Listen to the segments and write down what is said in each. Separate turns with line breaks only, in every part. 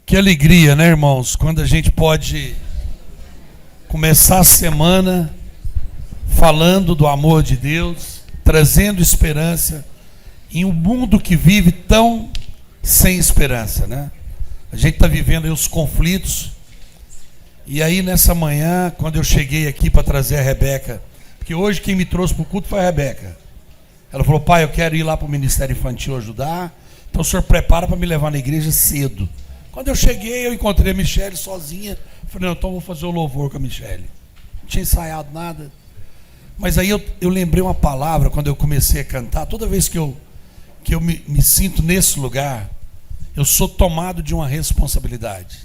Que alegria, né, irmãos? Quando a gente pode começar a semana falando do amor de Deus, trazendo esperança em um mundo que vive tão sem esperança, né? A gente está vivendo aí os conflitos. E aí nessa manhã, quando eu cheguei aqui para trazer a Rebeca, porque hoje quem me trouxe para o culto foi a Rebeca. Ela falou: pai, eu quero ir lá para o Ministério Infantil ajudar, então o senhor prepara para me levar na igreja cedo. Quando eu cheguei, eu encontrei a Michele sozinha. Falei: não, então eu vou fazer o louvor com a Michele. Não tinha ensaiado nada. Mas aí eu lembrei uma palavra quando eu comecei a cantar. Toda vez que eu me sinto nesse lugar, eu sou tomado de uma responsabilidade.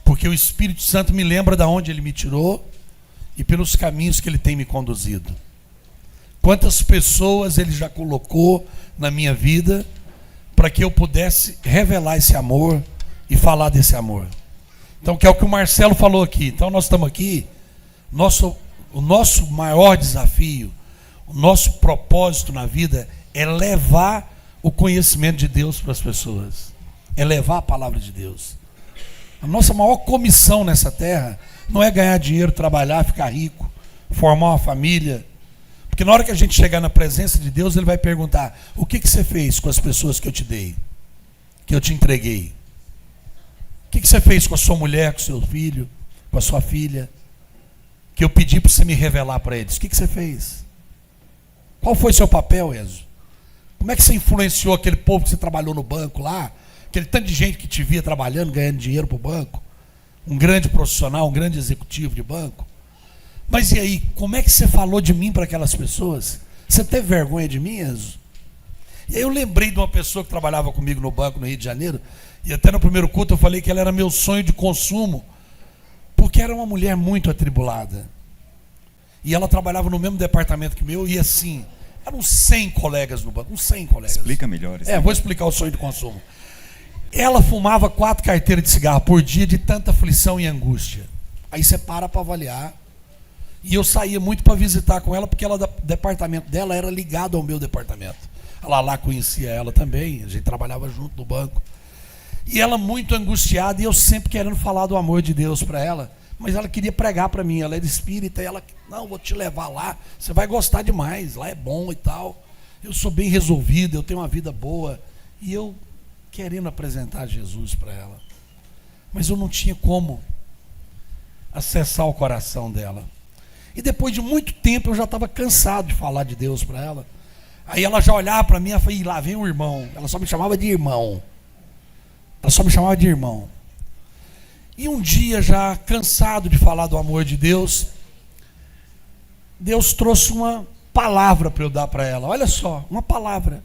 Porque o Espírito Santo me lembra de onde Ele me tirou e pelos caminhos que Ele tem me conduzido. Quantas pessoas Ele já colocou na minha vida para que eu pudesse revelar esse amor e falar desse amor. Então, que é o que o Marcelo falou aqui. Então, nós estamos aqui, o nosso maior desafio, o nosso propósito na vida é levar o conhecimento de Deus para as pessoas, é levar a palavra de Deus. A nossa maior comissão nessa terra não é ganhar dinheiro, trabalhar, ficar rico, formar uma família, porque na hora que a gente chegar na presença de Deus, Ele vai perguntar: o que você fez com as pessoas que eu te dei, que eu te entreguei? O que você fez com a sua mulher, com o seu filho, com a sua filha, que eu pedi para você me revelar para eles? O que você fez? Qual foi seu papel, Enzo? Como é que você influenciou aquele povo que você trabalhou no banco lá, aquele tanto de gente que te via trabalhando, ganhando dinheiro para o banco, um grande profissional, um grande executivo de banco? Mas e aí, como é que você falou de mim para aquelas pessoas? Você teve vergonha de mim, Enzo? E aí eu lembrei de uma pessoa que trabalhava comigo no banco no Rio de Janeiro, e até no primeiro culto eu falei que ela era meu sonho de consumo, porque era uma mulher muito atribulada. E ela trabalhava no mesmo departamento que o meu, e assim, eram 100 colegas no banco, uns 100 colegas.
Explica melhor.
Vou explicar o sonho de consumo. Ela fumava 4 carteiras de cigarro por dia de tanta aflição e angústia. Aí você para avaliar. E eu saía muito para visitar com ela, porque o departamento dela era ligado ao meu departamento. Ela lá conhecia ela também, a gente trabalhava junto no banco. E ela muito angustiada, e eu sempre querendo falar do amor de Deus para ela. Mas ela queria pregar para mim, ela era espírita, e ela: não, vou te levar lá, você vai gostar demais, lá é bom e tal. Eu sou bem resolvido, eu tenho uma vida boa. E eu querendo apresentar Jesus para ela. Mas eu não tinha como acessar o coração dela. E depois de muito tempo eu já estava cansado de falar de Deus para ela. Aí ela já olhava para mim e falava: lá vem o irmão. Ela só me chamava de irmão. E um dia, já cansado de falar do amor de Deus, Deus trouxe uma palavra para eu dar para ela. Olha só, uma palavra.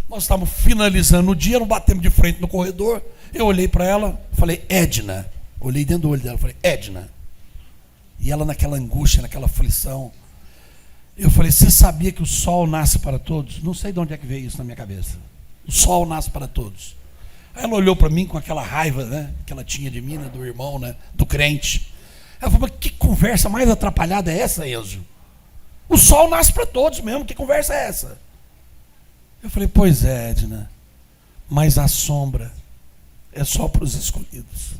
Nós estávamos finalizando o dia, não batemos de frente no corredor. Eu olhei para ela, falei: Edna. Olhei dentro do olho dela, falei: Edna. E ela naquela angústia, naquela aflição. Eu falei: você sabia que o sol nasce para todos? Não sei de onde é que veio isso na minha cabeça. O sol nasce para todos. Aí ela olhou para mim com aquela raiva, né, que ela tinha de mim, né, do irmão, né, do crente. Ela falou: mas que conversa mais atrapalhada é essa, Enzo? O sol nasce para todos mesmo, que conversa é essa? Eu falei: pois é, Edna, mas a sombra é só para os escolhidos.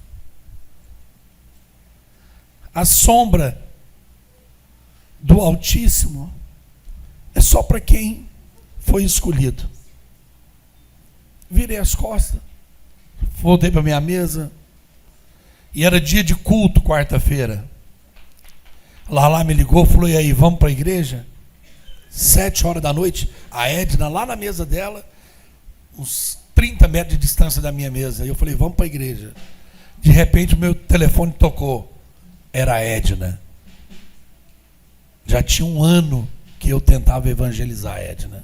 A sombra do Altíssimo é só para quem foi escolhido. Virei as costas, voltei para minha mesa, e era dia de culto, quarta-feira. Lá me ligou, falou: e aí, vamos para a igreja? 7 horas da noite, a Edna lá na mesa dela, uns 30 metros de distância da minha mesa. E eu falei: vamos para a igreja. De repente o meu telefone tocou. Era a Edna. Já tinha 1 ano que eu tentava evangelizar a Edna.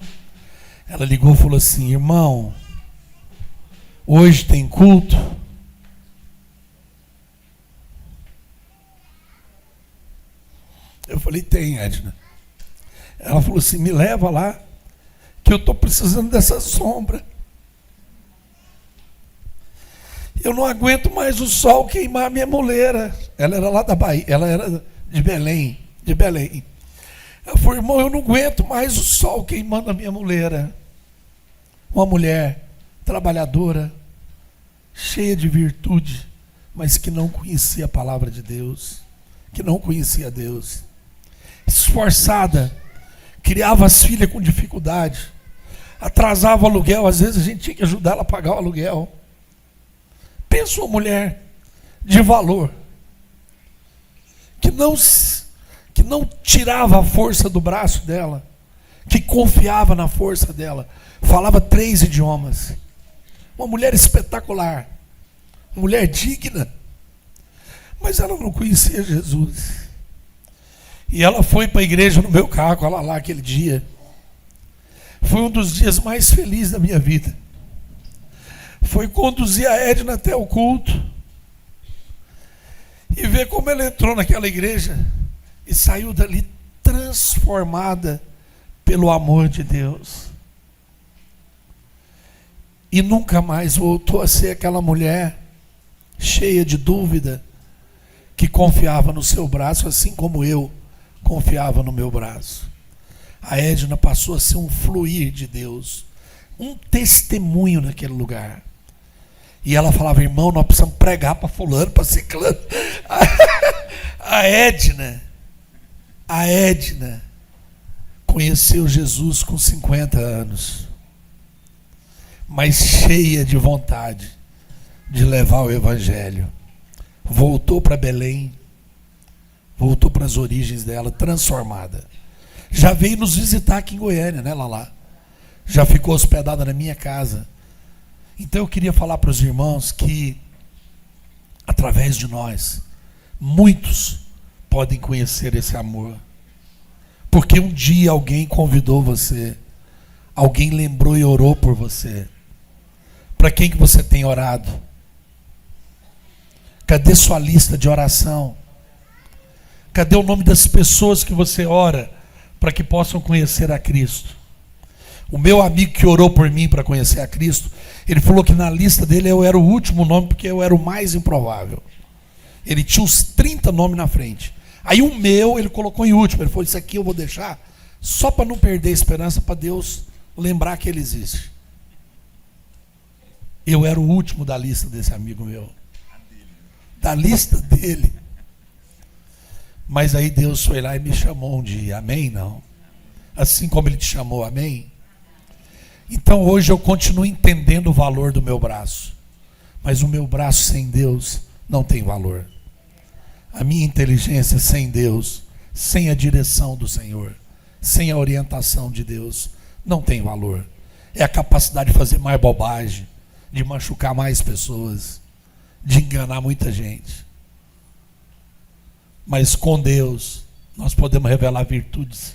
Ela ligou e falou assim: irmão, hoje tem culto? Eu falei: tem, Edna. Ela falou assim: me leva lá, que eu estou precisando dessa sombra. Eu não aguento mais o sol queimar a minha moleira. Ela era lá da Bahia, ela era de Belém. Ela falou: irmão, eu não aguento mais o sol queimando a minha moleira. Uma mulher trabalhadora, cheia de virtude, mas que não conhecia a palavra de Deus, que não conhecia Deus. Esforçada, criava as filhas com dificuldade, atrasava o aluguel, às vezes a gente tinha que ajudar ela a pagar o aluguel. Pensa uma mulher de valor, que não tirava a força do braço dela, que confiava na força dela, falava 3 idiomas, uma mulher espetacular, uma mulher digna, mas ela não conhecia Jesus. E ela foi para a igreja no meu carro, ela lá aquele dia. Foi um dos dias mais felizes da minha vida. Foi conduzir a Edna até o culto e ver como ela entrou naquela igreja e saiu dali transformada pelo amor de Deus. E nunca mais voltou a ser aquela mulher cheia de dúvida, que confiava no seu braço, assim como eu confiava no meu braço. A Edna passou a ser um fluir de Deus, um testemunho naquele lugar. E ela falava: irmão, nós precisamos pregar para fulano, para ciclano. A Edna conheceu Jesus com 50 anos, mas cheia de vontade de levar o evangelho. Voltou para Belém, voltou para as origens dela, transformada. Já veio nos visitar aqui em Goiânia, né, Lala? Já ficou hospedada na minha casa. Então eu queria falar para os irmãos que, através de nós, muitos podem conhecer esse amor. Porque um dia alguém convidou você, alguém lembrou e orou por você. Para quem que você tem orado? Cadê sua lista de oração? Cadê o nome das pessoas que você ora para que possam conhecer a Cristo? O meu amigo que orou por mim para conhecer a Cristo, ele falou que na lista dele eu era o último nome porque eu era o mais improvável. Ele tinha uns 30 nomes na frente. Aí o meu ele colocou em último. Ele falou: isso aqui eu vou deixar só para não perder a esperança, para Deus lembrar que ele existe. Eu era o último da lista desse amigo meu. Da lista dele. Mas aí Deus foi lá e me chamou um dia. Amém? Não. Assim como ele te chamou. Amém? Então hoje eu continuo entendendo o valor do meu braço. Mas o meu braço sem Deus não tem valor. A minha inteligência sem Deus, sem a direção do Senhor, sem a orientação de Deus, não tem valor. É a capacidade de fazer mais bobagem, de machucar mais pessoas, de enganar muita gente. Mas com Deus nós podemos revelar virtudes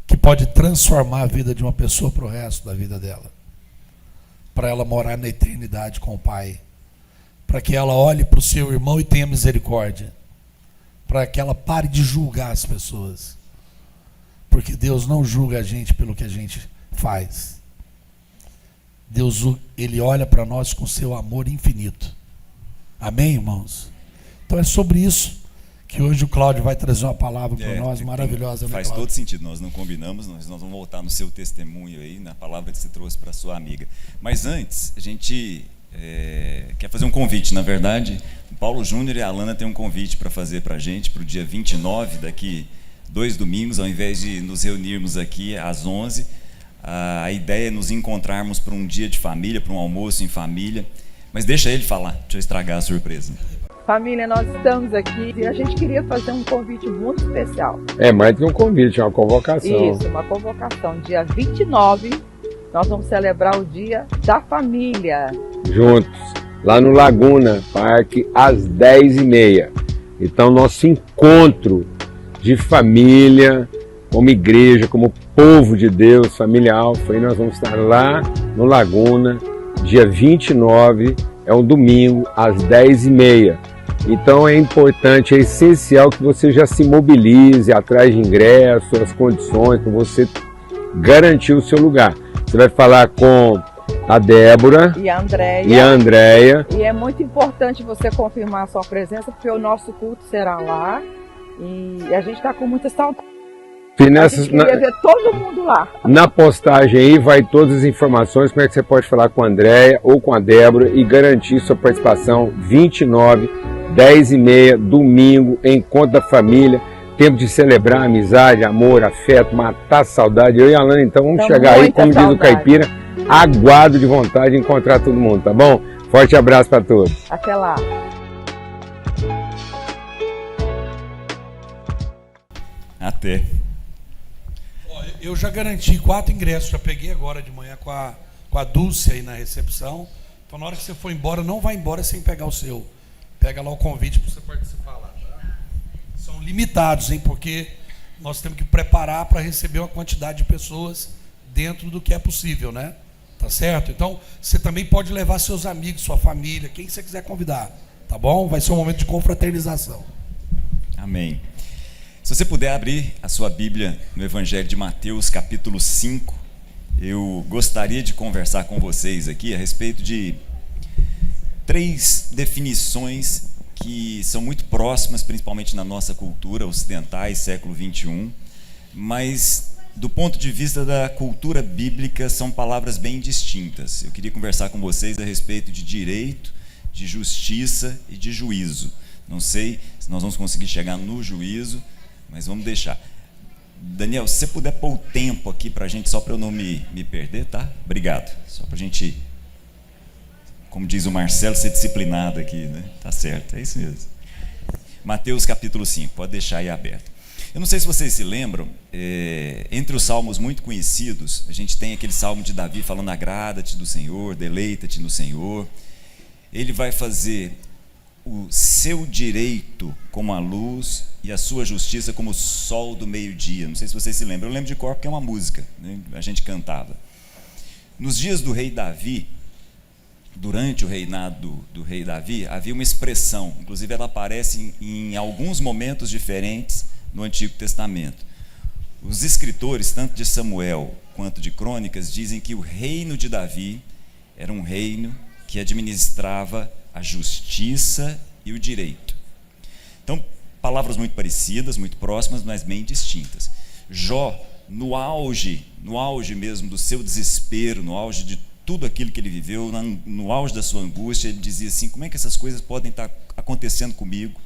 que pode transformar a vida de uma pessoa para o resto da vida dela, para ela morar na eternidade com o Pai, para que ela olhe para o seu irmão e tenha misericórdia, para que ela pare de julgar as pessoas, porque Deus não julga a gente pelo que a gente faz. Deus, ele olha para nós com seu amor infinito. Amém, irmãos? Então é sobre isso que hoje o Cláudio vai trazer uma palavra para nós, maravilhosa.
Faz todo sentido, nós não combinamos, nós vamos voltar no seu testemunho aí, na palavra que você trouxe para sua amiga. Mas antes, a gente quer fazer um convite, na verdade. O Paulo Júnior e a Alana têm um convite para fazer para a gente, para o dia 29, daqui 2 domingos, ao invés de nos reunirmos aqui às 11, a ideia é nos encontrarmos para um dia de família, para um almoço em família. Mas deixa ele falar, deixa eu estragar a surpresa.
Família, nós estamos aqui e a gente queria fazer um convite muito especial.
É mais do que um convite, é uma convocação.
Isso, uma convocação. Dia 29, nós vamos celebrar o Dia da Família.
Juntos, lá no Laguna Parque, às 10h30. Então, nosso encontro de família, como igreja, como povo de Deus, família Alfa, e nós vamos estar lá no Laguna, dia 29, é um domingo, às 10h30. Então é importante, é essencial que você já se mobilize atrás de ingressos, as condições, para você garantir o seu lugar. Você vai falar com a Débora
e a
Andréia.
E é muito importante você confirmar a sua presença, porque o nosso culto será lá e a gente está com muita saudade. A gente queria ver todo mundo lá.
Na postagem aí vai todas as informações, como é que você pode falar com a Andréia ou com a Débora e garantir sua participação 29, 10h30, domingo, encontro da família, tempo de celebrar amizade, amor, afeto, matar a saudade. Eu e a Alana, então, vamos chegar aí, como diz o caipira, aguardo de vontade de encontrar todo mundo, tá bom? Forte abraço para todos.
Até lá.
Até.
Eu já garanti 4 ingressos, já peguei agora de manhã com a Dulce aí na recepção. Então, na hora que você for embora, não vai embora sem pegar o seu. Pega lá o convite para você participar lá, tá? São limitados, hein? Porque nós temos que preparar para receber uma quantidade de pessoas dentro do que é possível, né? Tá certo? Então, você também pode levar seus amigos, sua família, quem você quiser convidar, tá bom? Vai ser um momento de confraternização.
Amém. Se você puder abrir a sua Bíblia no Evangelho de Mateus, capítulo 5, eu gostaria de conversar com vocês aqui a respeito de 3 definições que são muito próximas, principalmente na nossa cultura ocidentais, século 21, mas do ponto de vista da cultura bíblica são palavras bem distintas. Eu queria conversar com vocês a respeito de direito, de justiça e de juízo. Não sei se nós vamos conseguir chegar no juízo, mas vamos deixar. Daniel, se você puder pôr o tempo aqui para a gente, só para eu não me perder, tá? Obrigado. Só para a gente, como diz o Marcelo, ser disciplinado aqui, né? Tá certo, é isso mesmo. Mateus capítulo 5, pode deixar aí aberto. Eu não sei se vocês se lembram, entre os salmos muito conhecidos, a gente tem aquele salmo de Davi falando: agrada-te do Senhor, deleita-te no Senhor. Ele vai fazer o seu direito como a luz e a sua justiça como o sol do meio-dia. Não sei se vocês se lembram. Eu lembro de cor porque é uma música, né? A gente cantava. Nos dias do rei Davi, durante o reinado do rei Davi, havia uma expressão, inclusive ela aparece em alguns momentos diferentes no Antigo Testamento. Os escritores, tanto de Samuel quanto de Crônicas, dizem que o reino de Davi era um reino que administrava a justiça e o direito. Então, palavras muito parecidas, muito próximas, mas bem distintas. Jó, no auge mesmo do seu desespero, no auge de tudo aquilo que ele viveu, no auge da sua angústia, ele dizia assim: como é que essas coisas podem estar acontecendo comigo?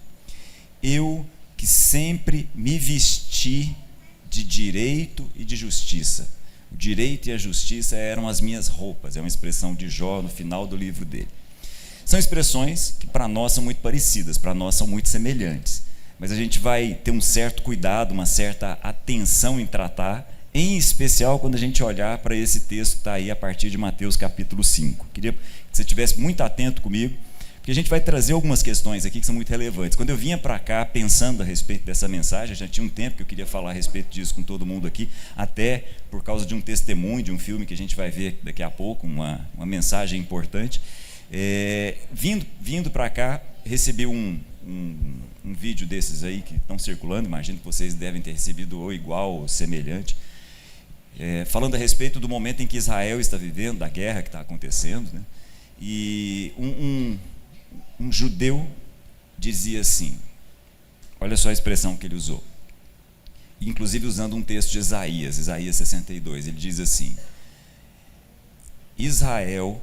Eu que sempre me vesti de direito e de justiça. O direito e a justiça eram as minhas roupas. É uma expressão de Jó no final do livro dele. São expressões que para nós são muito parecidas, para nós são muito semelhantes, mas a gente vai ter um certo cuidado, uma certa atenção em tratar, em especial quando a gente olhar para esse texto que está aí a partir de Mateus capítulo 5. Queria que você estivesse muito atento comigo, porque a gente vai trazer algumas questões aqui que são muito relevantes. Quando eu vinha para cá pensando a respeito dessa mensagem, já tinha um tempo que eu queria falar a respeito disso com todo mundo aqui, até por causa de um testemunho, de um filme que a gente vai ver daqui a pouco, uma mensagem importante. Vindo para cá, recebi um vídeo desses aí que estão circulando, imagino que vocês devem ter recebido ou igual ou semelhante, falando a respeito do momento em que Israel está vivendo, da guerra que está acontecendo, né? E um judeu dizia assim, olha só a expressão que ele usou, inclusive usando um texto de Isaías 62, ele diz assim: Israel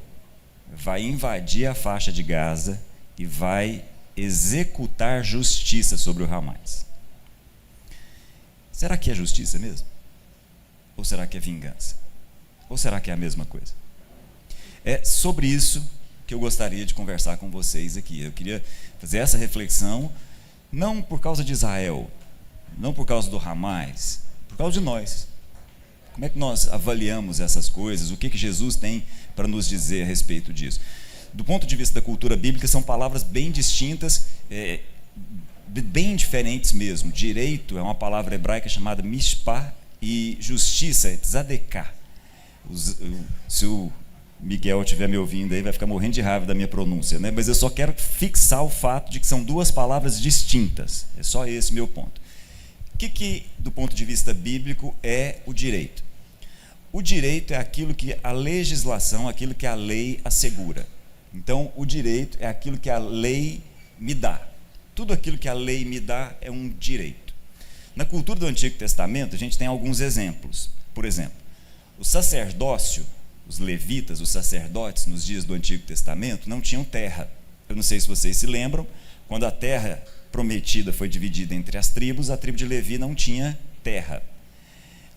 vai invadir a faixa de Gaza e vai executar justiça sobre o Hamas. Será que é justiça mesmo? Ou será que é vingança? Ou será que é a mesma coisa? É sobre isso que eu gostaria de conversar com vocês aqui. Eu queria fazer essa reflexão, não por causa de Israel, não por causa do Hamas, por causa de nós. Como é que nós avaliamos essas coisas? O que Jesus tem para nos dizer a respeito disso? Do ponto de vista da cultura bíblica, são palavras bem distintas, bem diferentes mesmo. Direito é uma palavra hebraica chamada mishpah, e justiça é tzadeká. Se o Miguel estiver me ouvindo aí, vai ficar morrendo de raiva da minha pronúncia, né? Mas eu só quero fixar o fato de que são duas palavras distintas. É só esse meu ponto. O que, do ponto de vista bíblico, é o direito? O direito é aquilo que a legislação, aquilo que a lei assegura. Então, o direito é aquilo que a lei me dá. Tudo aquilo que a lei me dá é um direito. Na cultura do Antigo Testamento, a gente tem alguns exemplos. Por exemplo, o sacerdócio, os levitas, os sacerdotes, nos dias do Antigo Testamento, não tinham terra. Eu não sei se vocês se lembram, quando a terra prometida foi dividida entre as tribos, a tribo de Levi não tinha terra.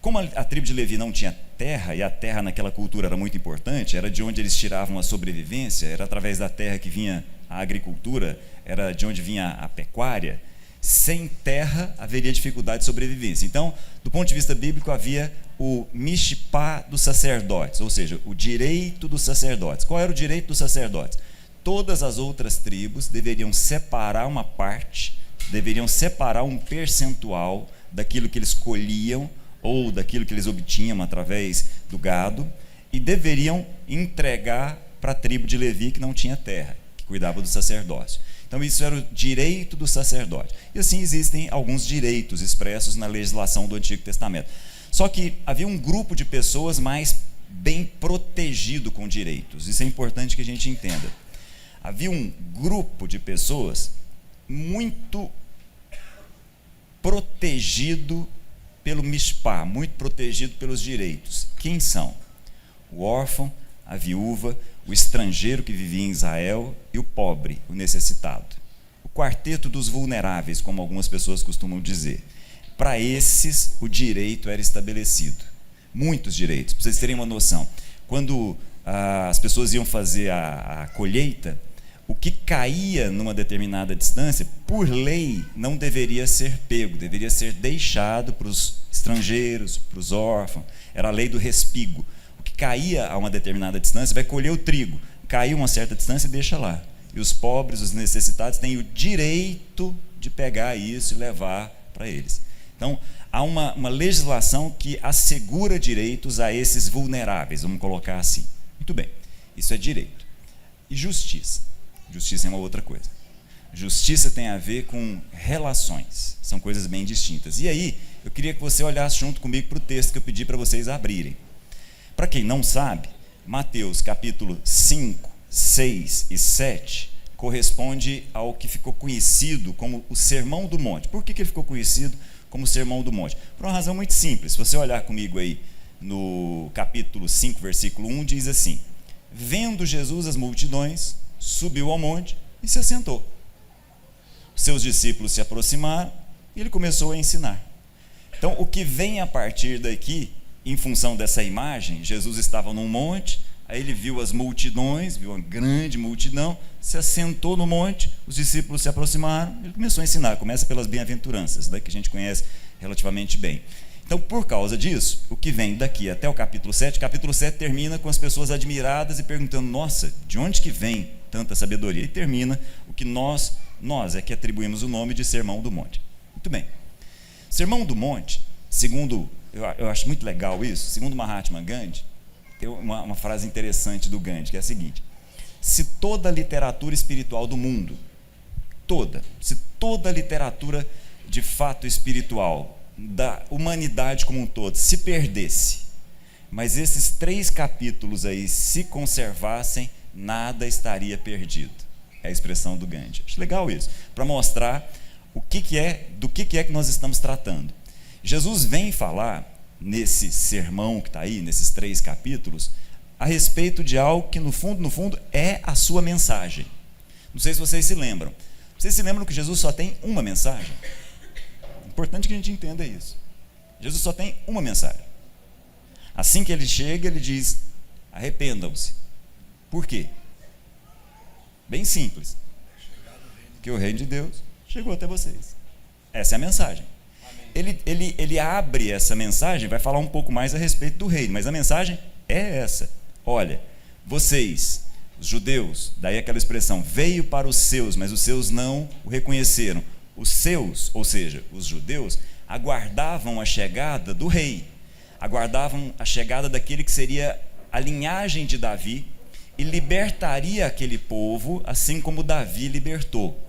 Como a tribo de Levi não tinha terra, e a terra naquela cultura era muito importante, era de onde eles tiravam a sobrevivência, era através da terra que vinha a agricultura, era de onde vinha a pecuária. Sem terra haveria dificuldade de sobrevivência. Então, do ponto de vista bíblico, havia o mishpá dos sacerdotes, ou seja, o direito dos sacerdotes. Qual era o direito dos sacerdotes? Todas as outras tribos deveriam separar uma parte, deveriam separar um percentual daquilo que eles colhiam ou daquilo que eles obtinham através do gado, e deveriam entregar para a tribo de Levi, que não tinha terra, que cuidava do sacerdócio. Então isso era o direito do sacerdote. E assim existem alguns direitos expressos na legislação do Antigo Testamento. Só que havia um grupo de pessoas mais bem protegido com direitos. Isso é importante que a gente entenda. Havia um grupo de pessoas muito protegido pelo mishpá, muito protegido pelos direitos. Quem são? O órfão, a viúva, o estrangeiro que vivia em Israel e o pobre, o necessitado. O quarteto dos vulneráveis, como algumas pessoas costumam dizer. Para esses, o direito era estabelecido. Muitos direitos. Para vocês terem uma noção, quando as pessoas iam fazer a colheita, o que caía numa determinada distância, por lei, não deveria ser pego, deveria ser deixado para os estrangeiros, para os órfãos. Era a lei do respigo. O que caía a uma determinada distância, vai colher o trigo. Caiu uma certa distância e deixa lá. E os pobres, os necessitados, têm o direito de pegar isso e levar para eles. Então, há uma legislação que assegura direitos a esses vulneráveis, vamos colocar assim. Muito bem, isso é direito. E justiça? Justiça é uma outra coisa. Justiça tem a ver com relações, são coisas bem distintas. E aí, eu queria que você olhasse junto comigo para o texto que eu pedi para vocês abrirem. Para quem não sabe, Mateus capítulo 5, 6 e 7 corresponde ao que ficou conhecido como o Sermão do Monte. Por que ele ficou conhecido como o Sermão do Monte? Por uma razão muito simples. Se você olhar comigo aí no capítulo 5, versículo 1, diz assim: vendo Jesus as multidões, subiu ao monte e se assentou. Seus discípulos se aproximaram e ele começou a ensinar. Então, o que vem a partir daqui, em função dessa imagem, Jesus estava num monte, aí ele viu as multidões, viu uma grande multidão, se assentou no monte, os discípulos se aproximaram, ele começou a ensinar. Começa pelas bem-aventuranças, que a gente conhece relativamente bem. Então, por causa disso, o que vem daqui até o capítulo 7 termina com as pessoas admiradas e perguntando: nossa, de onde que vem tanta sabedoria? E termina o que nós é que atribuímos o nome de Sermão do Monte. Muito bem. Sermão do Monte, segundo, eu acho muito legal isso, segundo Mahatma Gandhi, tem uma frase interessante do Gandhi, que é a seguinte: se toda a literatura espiritual do mundo, se toda a literatura de fato espiritual da humanidade como um todo se perdesse, mas esses 3 capítulos aí se conservassem, nada estaria perdido. É a expressão do Gandhi. Acho legal isso, para mostrar do que é que nós estamos tratando. Jesus vem falar nesse sermão que está aí, nesses 3 capítulos, a respeito de algo que no fundo é a sua mensagem. Não sei se vocês se lembram. Vocês se lembram que Jesus só tem uma mensagem? Importante que a gente entenda isso. Jesus só tem uma mensagem. Assim que ele chega, ele diz: arrependam-se. Por quê? Bem simples. Porque o reino de Deus chegou até vocês. Essa é a mensagem. Ele abre essa mensagem, vai falar um pouco mais a respeito do reino, mas a mensagem é essa: olha, vocês, os judeus, daí aquela expressão, veio para os seus, mas os seus não o reconheceram. Os seus, ou seja, os judeus, aguardavam a chegada do rei, aguardavam a chegada daquele que seria a linhagem de Davi e libertaria aquele povo, assim como Davi libertou.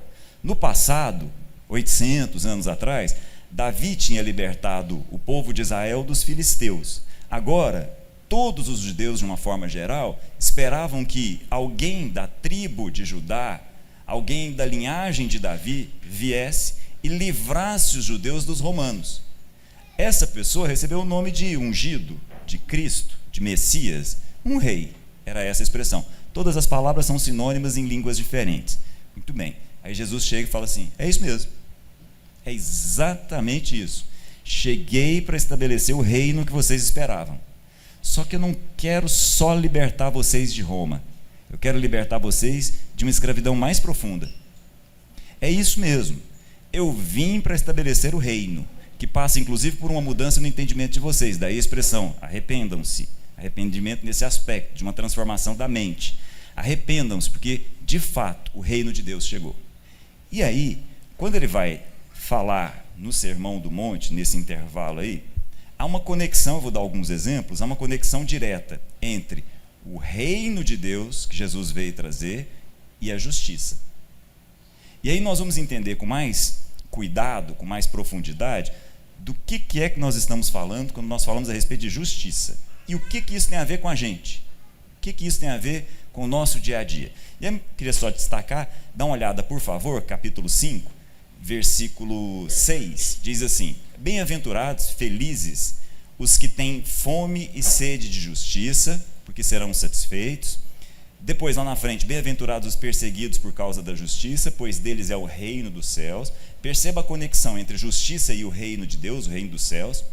No passado, 800 anos atrás, Davi tinha libertado o povo de Israel dos filisteus. Agora, todos os judeus, de uma forma geral, esperavam que alguém da tribo de Judá, alguém da linhagem de Davi, viesse e livrasse os judeus dos romanos. Essa pessoa recebeu o nome de ungido, de Cristo, de Messias, um rei. Era essa a expressão. Todas as palavras são sinônimas em línguas diferentes. Muito bem. Aí Jesus chega e fala assim: é isso mesmo. É exatamente isso. Cheguei para estabelecer o reino que vocês esperavam. Só que eu não quero só libertar vocês de Roma. Eu quero libertar vocês de uma escravidão mais profunda. É isso mesmo. Eu vim para estabelecer o reino, que passa inclusive por uma mudança no entendimento de vocês. Daí a expressão, arrependam-se. Arrependimento nesse aspecto, de uma transformação da mente. Arrependam-se, porque de fato o reino de Deus chegou. E aí, quando ele vai falar no Sermão do Monte, nesse intervalo aí, há uma conexão, eu vou dar alguns exemplos, há uma conexão direta entre o reino de Deus, que Jesus veio trazer, e a justiça. E aí nós vamos entender com mais cuidado, com mais profundidade, do que é que nós estamos falando quando nós falamos a respeito de justiça. E o que isso tem a ver com a gente? O que isso tem a ver com o nosso dia a dia? E eu queria só destacar, dá uma olhada, por favor, capítulo 5, versículo 6, diz assim: bem-aventurados, felizes, os que têm fome e sede de justiça, porque serão satisfeitos. Depois, lá na frente, bem-aventurados os perseguidos por causa da justiça, pois deles é o reino dos céus. Perceba a conexão entre justiça e o reino de Deus, o reino dos céus.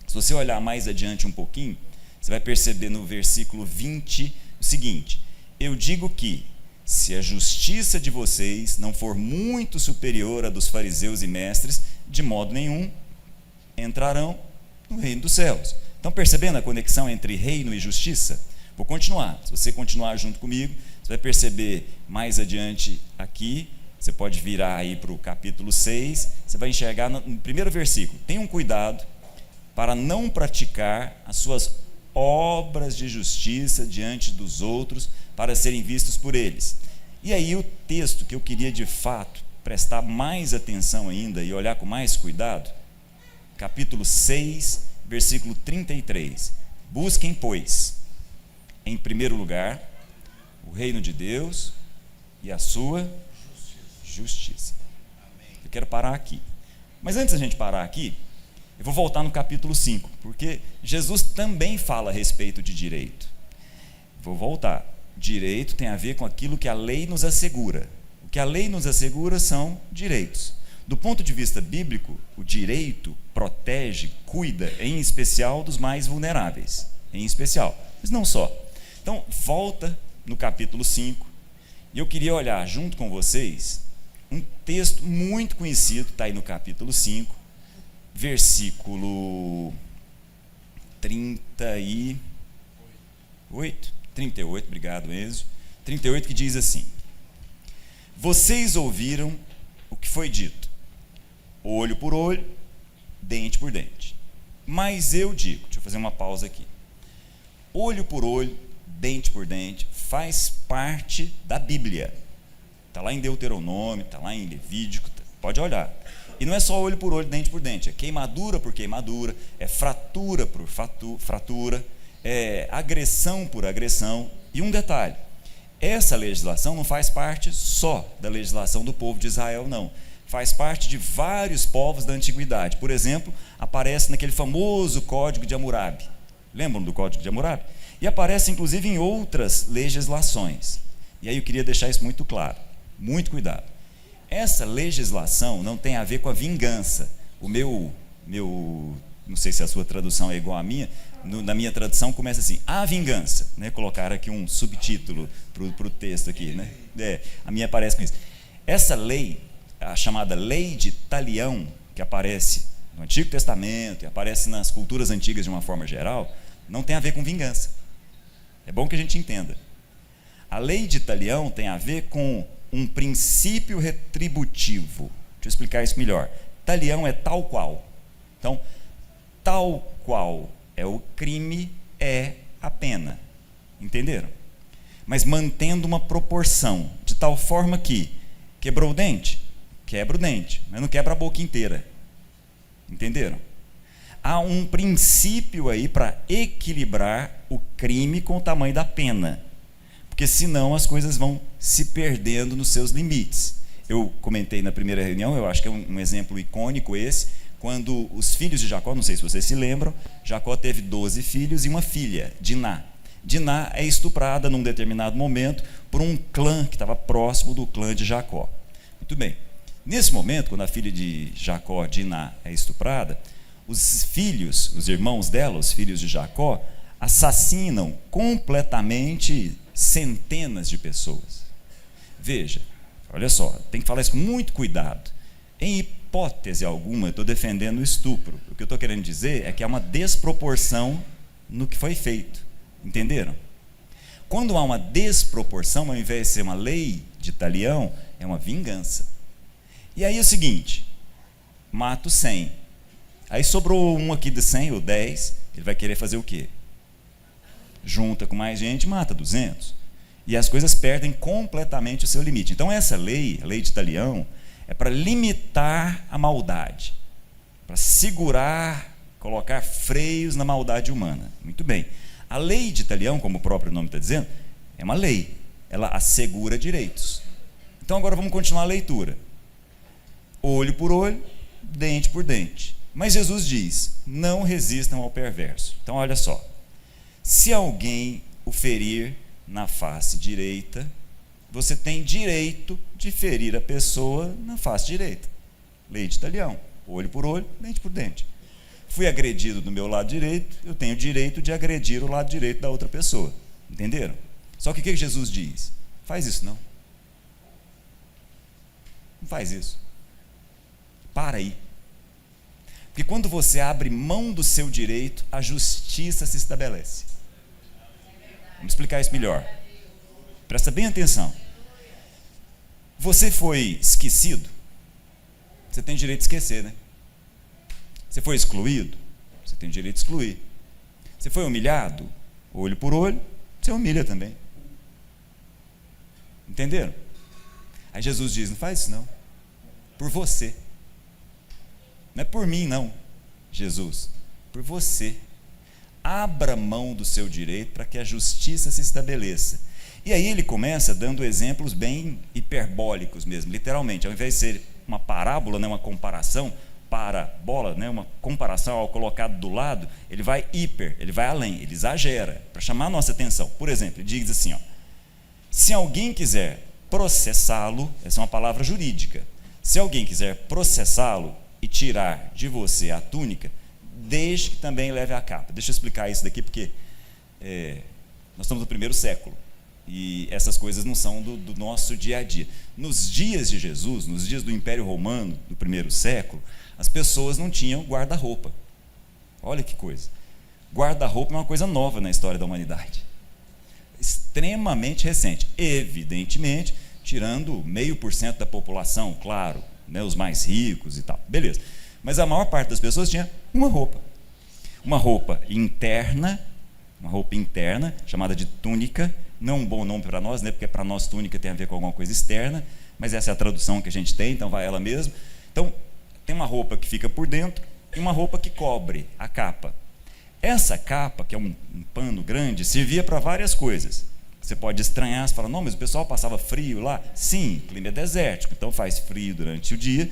Se você olhar mais adiante um pouquinho, você vai perceber no versículo 20 o seguinte: eu digo que, se a justiça de vocês não for muito superior à dos fariseus e mestres, de modo nenhum entrarão no reino dos céus. Estão percebendo a conexão entre reino e justiça? Vou continuar. Se você continuar junto comigo, você vai perceber mais adiante aqui. Você pode virar aí para o capítulo 6. Você vai enxergar no primeiro versículo: tenham cuidado para não praticar as suas obras de justiça diante dos outros, para serem vistos por eles. E aí o texto que eu queria de fato prestar mais atenção ainda e olhar com mais cuidado, capítulo 6, versículo 33. Busquem, pois, em primeiro lugar, o reino de Deus e a sua justiça. Eu quero parar aqui. Mas antes da gente parar aqui, eu vou voltar no capítulo 5, porque Jesus também fala a respeito de direito. Vou voltar. Direito tem a ver com aquilo que a lei nos assegura. O que a lei nos assegura são direitos. Do ponto de vista bíblico, o direito protege, cuida, em especial, dos mais vulneráveis. Em especial, mas não só. Então, volta no capítulo 5, e eu queria olhar junto com vocês um texto muito conhecido, está aí no capítulo 5, versículo 38, obrigado, Enzo. 38, que diz assim: vocês ouviram o que foi dito, olho por olho, dente por dente. Mas eu digo, deixa eu fazer uma pausa aqui. Olho por olho, dente por dente, faz parte da Bíblia. Está lá em Deuteronômio, está lá em Levítico, pode olhar. E não é só olho por olho, dente por dente, é queimadura por queimadura, é fratura por fratura, é agressão por agressão. E um detalhe: essa legislação não faz parte só da legislação do povo de Israel, não. Faz parte de vários povos da antiguidade. Por exemplo, aparece naquele famoso Código de Hammurabi. Lembram do Código de Hammurabi? E aparece inclusive em outras legislações. E aí eu queria deixar isso muito claro. Muito cuidado. Essa legislação não tem a ver com a vingança. O meu não sei se a sua tradução é igual à minha, na minha tradução começa assim: a vingança, né? Colocar aqui um subtítulo para o texto aqui, né? A minha aparece com isso. Essa lei, a chamada lei de Talião, que aparece no Antigo Testamento e aparece nas culturas antigas de uma forma geral, não tem a ver com vingança. É bom que a gente entenda. A lei de Talião tem a ver com um princípio retributivo. Deixa eu explicar isso melhor. Talião é tal qual. Então, tal qual é o crime, é a pena. Entenderam? Mas mantendo uma proporção, de tal forma que quebrou o dente, quebra o dente, mas não quebra a boca inteira. Entenderam? Há um princípio aí para equilibrar o crime com o tamanho da pena, porque senão as coisas vão se perdendo nos seus limites. eu comentei na primeira reunião, eu acho que é um exemplo icônico esse, quando os filhos de Jacó, não sei se vocês se lembram, Jacó teve 12 filhos e uma filha, Diná. Diná é estuprada num determinado momento por um clã que estava próximo do clã de Jacó. Muito bem. Nesse momento, quando a filha de Jacó, Diná, é estuprada, os filhos, os irmãos dela, os filhos de Jacó, assassinam completamente centenas de pessoas. Veja, olha só, tem que falar isso com muito cuidado. Em hipótese alguma, eu estou defendendo o estupro. O que eu estou querendo dizer é que há uma desproporção no que foi feito. Entenderam? Quando há uma desproporção, ao invés de ser uma lei de talião, é uma vingança. E aí é o seguinte, mato 100. Aí sobrou um aqui de 100 ou 10, ele vai querer fazer o quê? Junta com mais gente, mata 200. E as coisas perdem completamente o seu limite. Então essa lei, a lei de talião, é para limitar a maldade, para segurar, colocar freios na maldade humana. Muito bem. A lei de talião, como o próprio nome está dizendo, é uma lei. Ela assegura direitos. Então agora vamos continuar a leitura. Olho por olho, dente por dente. Mas Jesus diz, não resistam ao perverso. Então olha só. Se alguém o ferir na face direita, você tem direito de ferir a pessoa na face direita. Lei de talião. Olho por olho, dente por dente. Fui agredido do meu lado direito, eu tenho direito de agredir o lado direito da outra pessoa. Entenderam? Só que o que Jesus diz? Faz isso não. Não faz isso. Para aí. Porque quando você abre mão do seu direito, a justiça se estabelece. Vamos explicar isso melhor. Presta bem atenção. Você foi esquecido? Você tem direito de esquecer, né? Você foi excluído? Você tem direito de excluir. Você foi humilhado? Olho por olho, você humilha também. Entenderam? Aí Jesus diz, não faz isso não. Por você. Não é por mim não, Jesus. Por você. Abra mão do seu direito para que a justiça se estabeleça. E aí ele começa dando exemplos bem hiperbólicos mesmo, literalmente. Ao invés de ser uma parábola, né, uma comparação, parabola, né, uma comparação ao colocado do lado, ele vai ele vai além, ele exagera, para chamar a nossa atenção. Por exemplo, ele diz assim, ó, se alguém quiser processá-lo, essa é uma palavra jurídica, se alguém quiser processá-lo e tirar de você a túnica, deixe que também leve a capa. Deixa eu explicar isso daqui, porque nós estamos no primeiro século, e essas coisas não são do nosso dia a dia. Nos dias de Jesus, nos dias do Império Romano, do primeiro século, as pessoas não tinham guarda-roupa. Olha que coisa. Guarda-roupa é uma coisa nova na história da humanidade. Extremamente recente. Evidentemente, tirando 0,5% da população, claro, né, os mais ricos e tal. Beleza. Mas a maior parte das pessoas tinha uma roupa. Uma roupa interna, chamada de túnica. Não é um bom nome para nós, né, porque para nós túnica tem a ver com alguma coisa externa, mas essa é a tradução que a gente tem, então vai ela mesmo. Então, tem uma roupa que fica por dentro e uma roupa que cobre a capa. Essa capa, que é um pano grande, servia para várias coisas. Você pode estranhar, você fala, não, mas o pessoal passava frio lá. Sim, o clima é desértico, então faz frio durante o dia,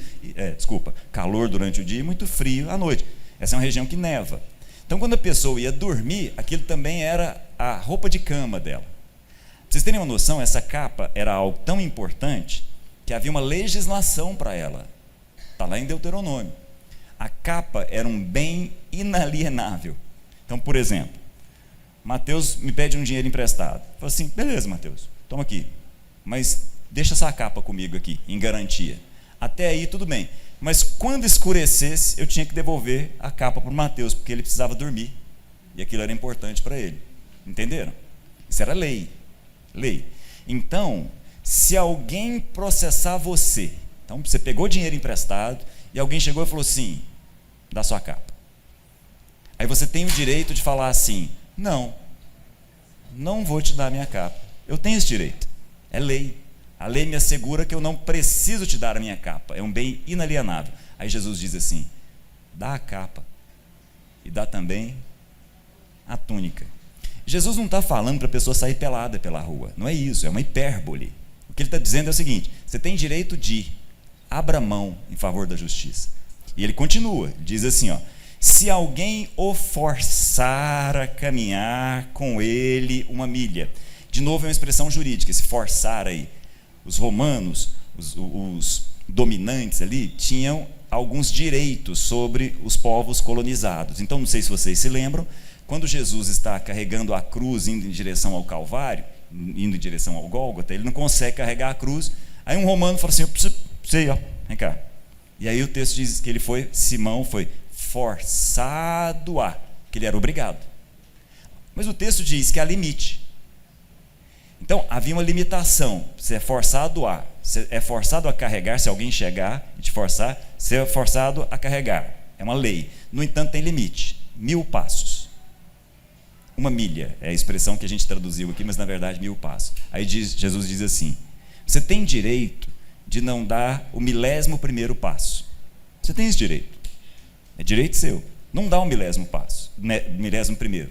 calor durante o dia e muito frio à noite. Essa é uma região que neva. Então, quando a pessoa ia dormir, aquilo também era a roupa de cama dela. Para vocês terem uma noção, essa capa era algo tão importante que havia uma legislação para ela. Está lá em Deuteronômio. A capa era um bem inalienável. Então, por exemplo, Mateus me pede um dinheiro emprestado. Eu falo assim, beleza, Mateus, toma aqui. Mas deixa essa capa comigo aqui, em garantia. Até aí tudo bem. Mas quando escurecesse, eu tinha que devolver a capa para o Mateus, porque ele precisava dormir. E aquilo era importante para ele. Entenderam? Isso era lei. Lei. Então, se alguém processar você, então você pegou dinheiro emprestado e alguém chegou e falou assim, dá sua capa. Aí você tem o direito de falar assim, não vou te dar a minha capa. Eu tenho esse direito. É lei. A lei me assegura que eu não preciso te dar a minha capa. É um bem inalienável. Aí Jesus diz assim, dá a capa e dá também a túnica. Jesus não está falando para a pessoa sair pelada pela rua. Não é isso, é uma hipérbole. O que ele está dizendo é o seguinte: você tem direito de abra mão em favor da justiça. E ele continua, diz assim, ó: se alguém o forçar a caminhar com ele 1 milha. De novo é uma expressão jurídica, esse forçar aí. Os romanos, os dominantes ali, tinham alguns direitos sobre os povos colonizados. Então, não sei se vocês se lembram, quando Jesus está carregando a cruz indo em direção ao Calvário, indo em direção ao Gólgota, ele não consegue carregar a cruz. Aí um romano fala assim: eu preciso ir, ó, vem cá. E aí o texto diz que Simão foi forçado a, que ele era obrigado. Mas o texto diz que há limite. Então, havia uma limitação. Você é forçado a carregar, se alguém chegar e te forçar, você é forçado a carregar. É uma lei. No entanto, tem limite. 1000 passos. 1 milha é a expressão que a gente traduziu aqui, mas na verdade 1000 passos. Aí Jesus diz assim: você tem direito de não dar o 11º passo. Você tem esse direito. É direito seu. Não dá o 1000º passo, 11º.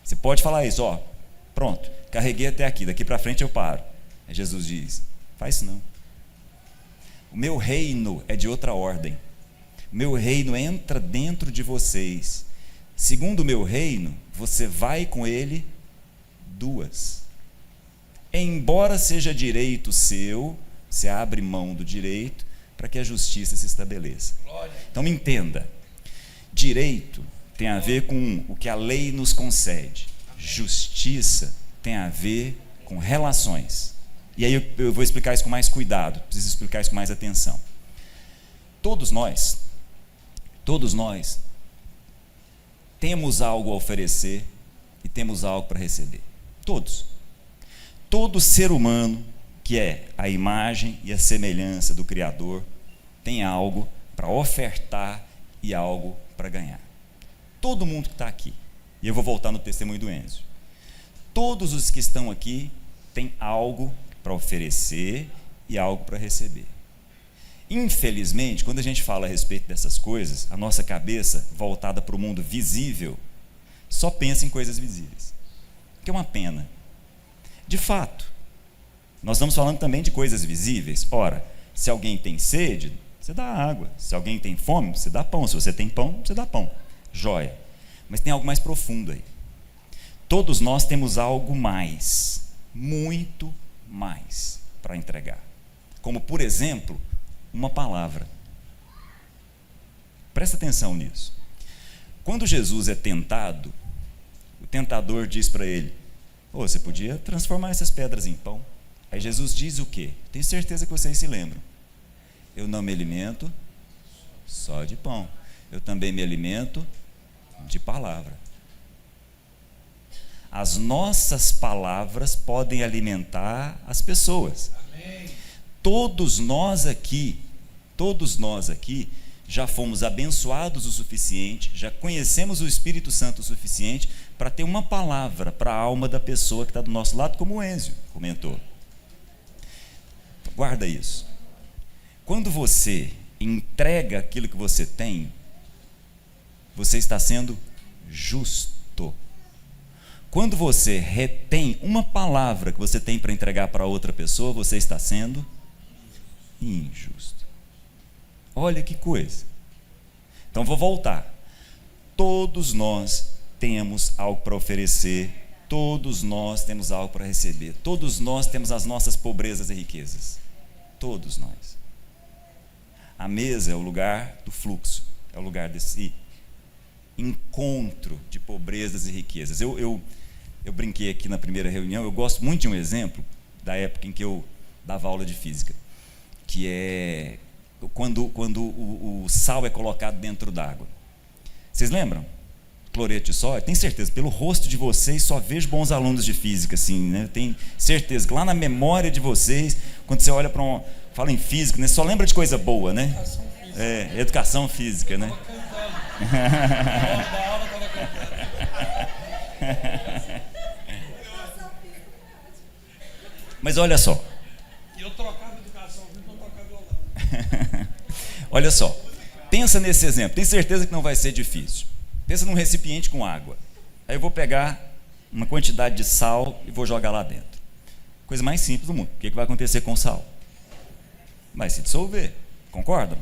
Você pode falar isso, ó, pronto, carreguei até aqui, daqui para frente eu paro. Aí Jesus diz: faz isso não. O meu reino é de outra ordem. O meu reino entra dentro de vocês. Segundo o meu reino, você vai com ele 2. Embora seja direito seu, você abre mão do direito para que a justiça se estabeleça. Então me entenda, direito tem a ver com o que a lei nos concede. Justiça tem a ver com relações. E aí eu vou explicar isso com mais cuidado, preciso explicar isso com mais atenção. Todos nós temos algo a oferecer e temos algo para receber. Todos. Todo ser humano que é a imagem e a semelhança do Criador tem algo para ofertar e algo para ganhar. Todo mundo que está aqui. E eu vou voltar no testemunho do Enzo. Todos os que estão aqui têm algo para oferecer e algo para receber. Infelizmente, quando a gente fala a respeito dessas coisas, a nossa cabeça, voltada para o mundo visível, só pensa em coisas visíveis. Que é uma pena. De fato, nós estamos falando também de coisas visíveis. Ora, se alguém tem sede, você dá água. Se alguém tem fome, você dá pão. Se você tem pão, você dá pão. Joia. Mas tem algo mais profundo aí. Todos nós temos algo mais, muito mais, para entregar. Como, por exemplo, uma palavra. Presta atenção nisso. Quando Jesus é tentado, o tentador diz para ele: você podia transformar essas pedras em pão. Aí Jesus diz o quê? Tenho certeza que vocês se lembram. Eu não me alimento só de pão. Eu também me alimento de palavra. As nossas palavras podem alimentar as pessoas. Amém. Todos nós aqui já fomos abençoados o suficiente, já conhecemos o Espírito Santo o suficiente para ter uma palavra para a alma da pessoa que está do nosso lado, como o Enzo comentou. Guarda isso. Quando você entrega aquilo que você tem, você está sendo justo. Quando você retém uma palavra que você tem para entregar para outra pessoa, você está sendo injusto. Olha que coisa. Então vou voltar. Todos nós temos algo para oferecer, todos nós temos algo para receber, todos nós temos as nossas pobrezas e riquezas. Todos nós. A mesa é o lugar do fluxo, é o lugar desse encontro de pobrezas e riquezas. Eu brinquei aqui na primeira reunião, eu gosto muito de um exemplo da época em que eu dava aula de física, que é quando o sal é colocado dentro d'água. Vocês lembram? Cloreto de sódio? Tenho certeza, pelo rosto de vocês, só vejo bons alunos de física, assim, né? Tenho certeza que lá na memória de vocês, quando você olha para fala em física, né? Só lembra de coisa boa, né? Educação física, né? Mas olha só.
Eu trocava educação física para tocar violão.
Olha só. Pensa nesse exemplo. Tenho certeza que não vai ser difícil. Pensa num recipiente com água. Aí eu vou pegar uma quantidade de sal e vou jogar lá dentro. Coisa mais simples do mundo. O que vai acontecer com o sal? Vai se dissolver. Concordam?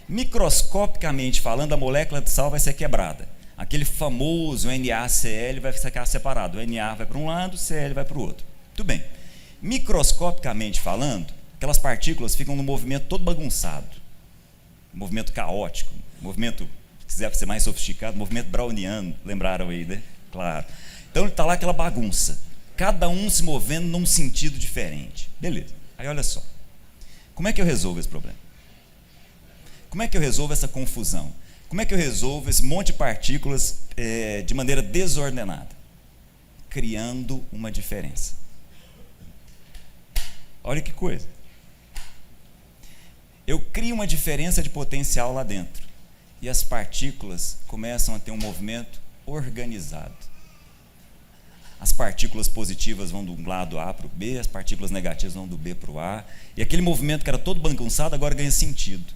Microscopicamente falando, a molécula de sal vai ser quebrada. Aquele famoso NaCl vai ficar separado. O Na vai para um lado, o Cl vai para o outro. Tudo bem. Microscopicamente falando, aquelas partículas ficam no movimento todo bagunçado. Movimento caótico. Movimento, se quiser ser mais sofisticado, movimento browniano. Lembraram aí, né? Claro. Então está lá aquela bagunça. Cada um se movendo num sentido diferente. Beleza. Aí olha só. Como é que eu resolvo esse problema? Como é que eu resolvo essa confusão? Como é que eu resolvo esse monte de partículas de maneira desordenada? Criando uma diferença. Olha que coisa. Eu crio uma diferença de potencial lá dentro. E as partículas começam a ter um movimento organizado. As partículas positivas vão do lado A para o B, as partículas negativas vão do B para o A. E aquele movimento que era todo bagunçado agora ganha sentido.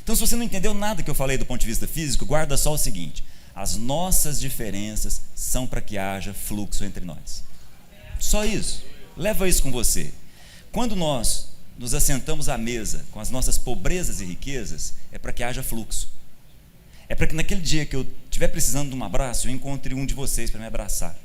Então, se você não entendeu nada que eu falei do ponto de vista físico, guarda só o seguinte: as nossas diferenças são para que haja fluxo entre nós. Só isso. Leva isso com você. Quando nós nos assentamos à mesa com as nossas pobrezas e riquezas, é para que haja fluxo. É para que naquele dia que eu estiver precisando de um abraço, eu encontre um de vocês para me abraçar.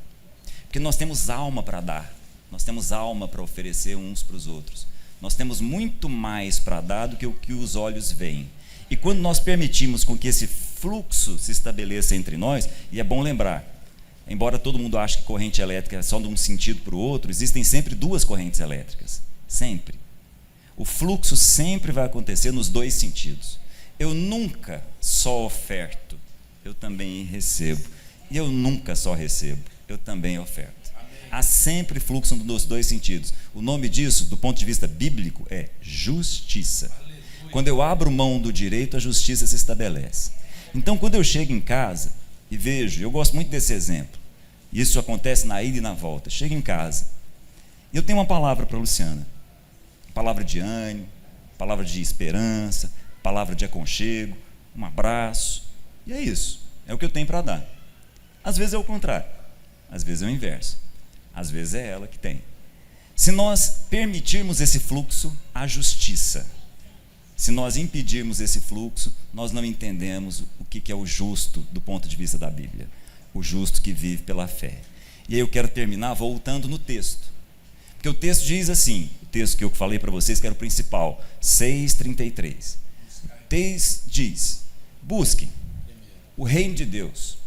Porque nós temos alma para dar, nós temos alma para oferecer uns para os outros. Nós temos muito mais para dar do que o que os olhos veem. E quando nós permitimos com que esse fluxo se estabeleça entre nós, e é bom lembrar, embora todo mundo ache que corrente elétrica é só de um sentido para o outro, existem sempre duas correntes elétricas, sempre. O fluxo sempre vai acontecer nos dois sentidos. Eu nunca só oferto, eu também recebo. E eu nunca só recebo, eu também oferto. Há sempre fluxo nos dois sentidos. O nome disso, do ponto de vista bíblico, é justiça. Quando eu abro mão do direito, a justiça se estabelece. Então, quando eu chego em casa e vejo, eu gosto muito desse exemplo, isso acontece na ida e na volta. Chego em casa e eu tenho uma palavra para a Luciana. Palavra de ânimo, palavra de esperança, palavra de aconchego, um abraço. E é isso, é o que eu tenho para dar. Às vezes é o contrário, às vezes é o inverso. Às vezes é ela que tem. Se nós permitirmos esse fluxo, há justiça. Se nós impedirmos esse fluxo, nós não entendemos o que é o justo do ponto de vista da Bíblia. O justo que vive pela fé. E aí eu quero terminar voltando no texto. Porque o texto diz assim, o texto que eu falei para vocês que era o principal, 6,33. O texto diz, busquem o reino de Deus.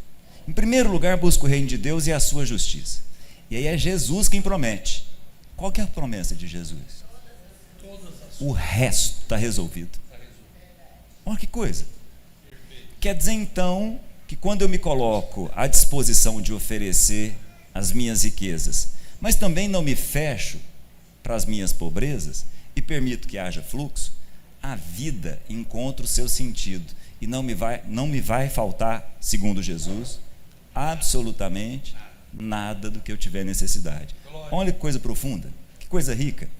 Em primeiro lugar, busque o reino de Deus e a sua justiça. E aí é Jesus quem promete. Qual que é a promessa de Jesus? O resto está resolvido. Olha que coisa. Quer dizer então que quando eu me coloco à disposição de oferecer as minhas riquezas, mas também não me fecho para as minhas pobrezas e permito que haja fluxo, a vida encontra o seu sentido e não me vai faltar, segundo Jesus, absolutamente nada do que eu tiver necessidade. Olha que coisa profunda, que coisa rica.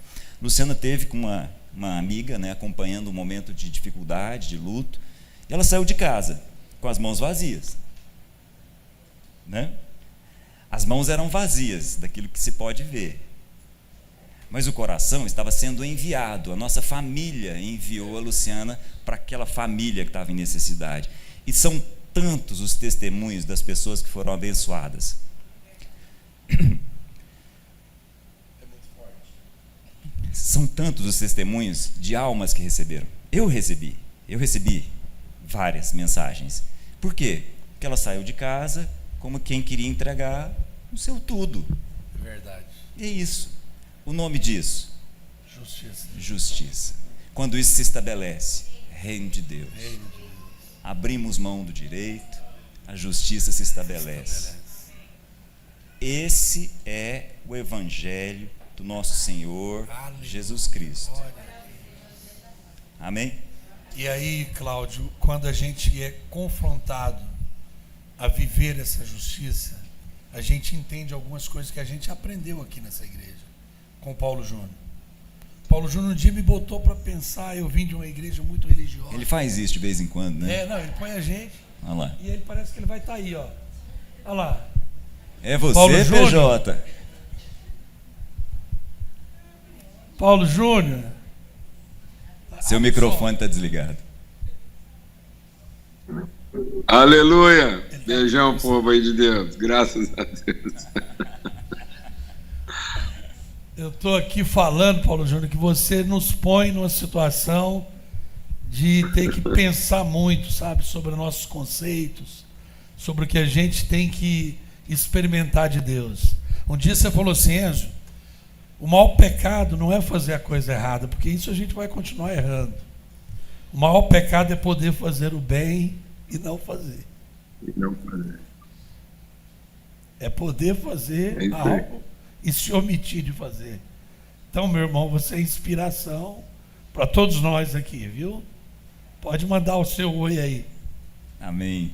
Luciana teve com uma amiga, né, acompanhando um momento de dificuldade, de luto, e ela saiu de casa com as mãos vazias, né? As mãos eram vazias daquilo que se pode ver, mas o coração estava sendo enviado. A nossa família enviou a Luciana para aquela família que estava em necessidade. E são tantos os testemunhos das pessoas que foram abençoadas. São tantos os testemunhos de almas que receberam. Eu recebi várias mensagens. Por quê? Porque ela saiu de casa como quem queria entregar o seu tudo.
É verdade.
E é isso. O nome disso?
Justiça.
Justiça. Quando isso se estabelece, reino de Deus.
Reino de Deus.
Abrimos mão do direito, a justiça se estabelece. Esse é o evangelho do nosso Senhor Jesus Cristo. Amém?
E aí, Cláudio, quando a gente é confrontado a viver essa justiça, a gente entende algumas coisas que a gente aprendeu aqui nessa igreja, com o Paulo Júnior. Paulo Júnior um dia me botou para pensar, eu vim de uma igreja muito religiosa.
Ele faz isso de vez em quando, né?
Não, ele põe a gente.
Olha lá.
E ele parece que ele vai estar aí, ó. Olha lá.
É você,
Paulo
PJ?
Paulo Júnior.
Seu microfone está desligado.
Aleluia! Beijão, povo aí de Deus. Graças a Deus.
Eu estou aqui falando, Paulo Júnior, que você nos põe numa situação de ter que pensar muito, sabe, sobre nossos conceitos, sobre o que a gente tem que experimentar de Deus. Um dia você falou assim, Enzo, o maior pecado não é fazer a coisa errada, porque isso a gente vai continuar errando. O maior pecado é poder fazer o bem e não fazer. É poder fazer algo e se omitir de fazer. Então, meu irmão, você é inspiração para todos nós aqui, viu? Pode mandar o seu oi aí.
Amém.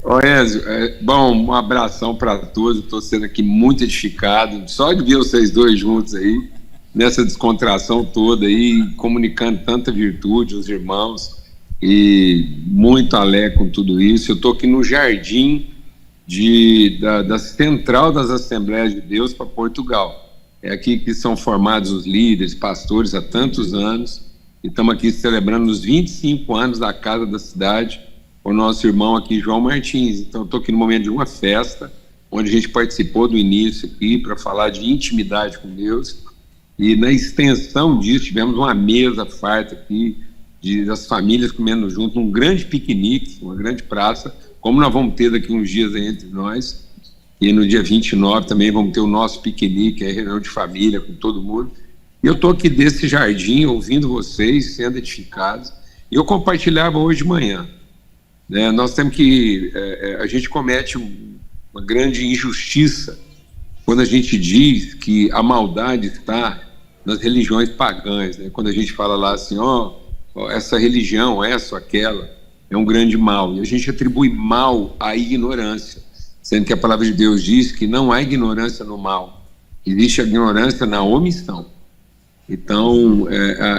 Ô Enzo, bom, um abração para todos. Estou sendo aqui muito edificado, só de ver vocês dois juntos aí, nessa descontração toda aí, comunicando tanta virtude aos irmãos, e muito alegre com tudo isso. Eu estou aqui no jardim da Central das Assembleias de Deus para Portugal. É aqui que são formados os líderes, pastores há tantos anos, e estamos aqui celebrando os 25 anos da Casa da Cidade, com o nosso irmão aqui, João Martins. Então, eu estou aqui no momento de uma festa, onde a gente participou do início aqui, para falar de intimidade com Deus, e na extensão disso, tivemos uma mesa farta aqui, das famílias comendo junto, um grande piquenique, uma grande praça, como nós vamos ter daqui uns dias aí entre nós, e no dia 29 também vamos ter o nosso piquenique, a reunião de família com todo mundo. E eu estou aqui desse jardim, ouvindo vocês, sendo edificados, e eu compartilhava hoje de manhã. Nós temos que, a gente comete uma grande injustiça quando a gente diz que a maldade está nas religiões pagãs, né? Quando a gente fala lá assim, essa religião, essa ou aquela, é um grande mal, e a gente atribui mal à ignorância, sendo que a palavra de Deus diz que não há ignorância no mal, existe a ignorância na omissão. Então,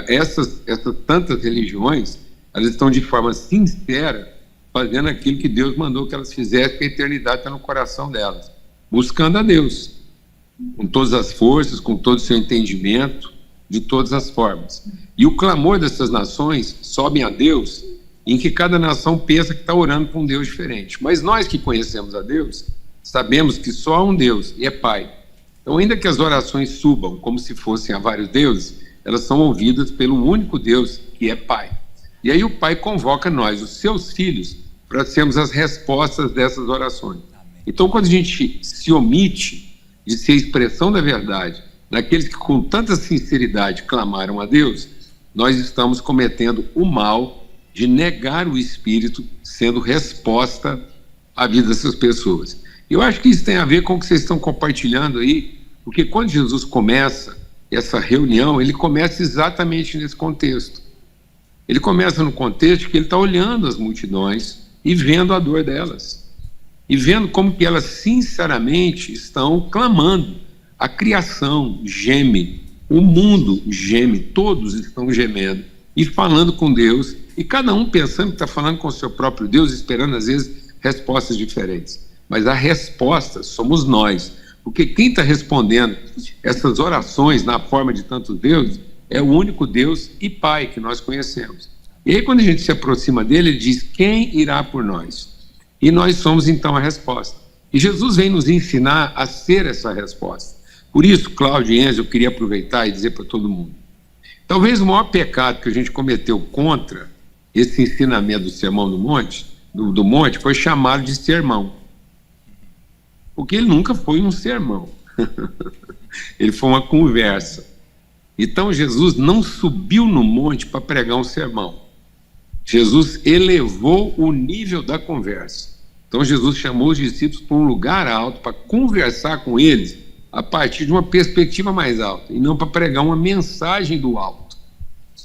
essas tantas religiões, elas estão de forma sincera fazendo aquilo que Deus mandou que elas fizessem, que a eternidade está no coração delas, buscando a Deus, com todas as forças, com todo o seu entendimento, de todas as formas. E o clamor dessas nações sobem a Deus, em que cada nação pensa que está orando para um Deus diferente. Mas nós que conhecemos a Deus, sabemos que só há um Deus, e é Pai. Então, ainda que as orações subam como se fossem a vários deuses, elas são ouvidas pelo único Deus, que é Pai. E aí o Pai convoca nós, os seus filhos, para sermos as respostas dessas orações. Então, quando a gente se omite de ser a expressão da verdade daqueles que com tanta sinceridade clamaram a Deus, nós estamos cometendo o mal de negar o Espírito sendo resposta à vida dessas pessoas. Eu acho que isso tem a ver com o que vocês estão compartilhando aí, porque quando Jesus começa essa reunião, ele começa exatamente nesse contexto. Ele começa no contexto que ele está olhando as multidões e vendo a dor delas, e vendo como que elas sinceramente estão clamando. A criação geme, o mundo geme, todos estão gemendo e falando com Deus, e cada um pensando que está falando com o seu próprio Deus, esperando às vezes respostas diferentes. Mas a resposta somos nós, porque quem está respondendo essas orações na forma de tantos deuses é o único Deus e Pai que nós conhecemos. E aí, quando a gente se aproxima dele, ele diz: quem irá por nós? E nós somos então a resposta. E Jesus vem nos ensinar a ser essa resposta. Por isso, Cláudio e Enzo, eu queria aproveitar e dizer para todo mundo: talvez o maior pecado que a gente cometeu contra esse ensinamento do Sermão do Monte foi chamá-lo de sermão. Porque ele nunca foi um sermão. Ele foi uma conversa. Então Jesus não subiu no monte para pregar um sermão. Jesus elevou o nível da conversa. Então Jesus chamou os discípulos para um lugar alto para conversar com eles a partir de uma perspectiva mais alta, e não para pregar uma mensagem do alto.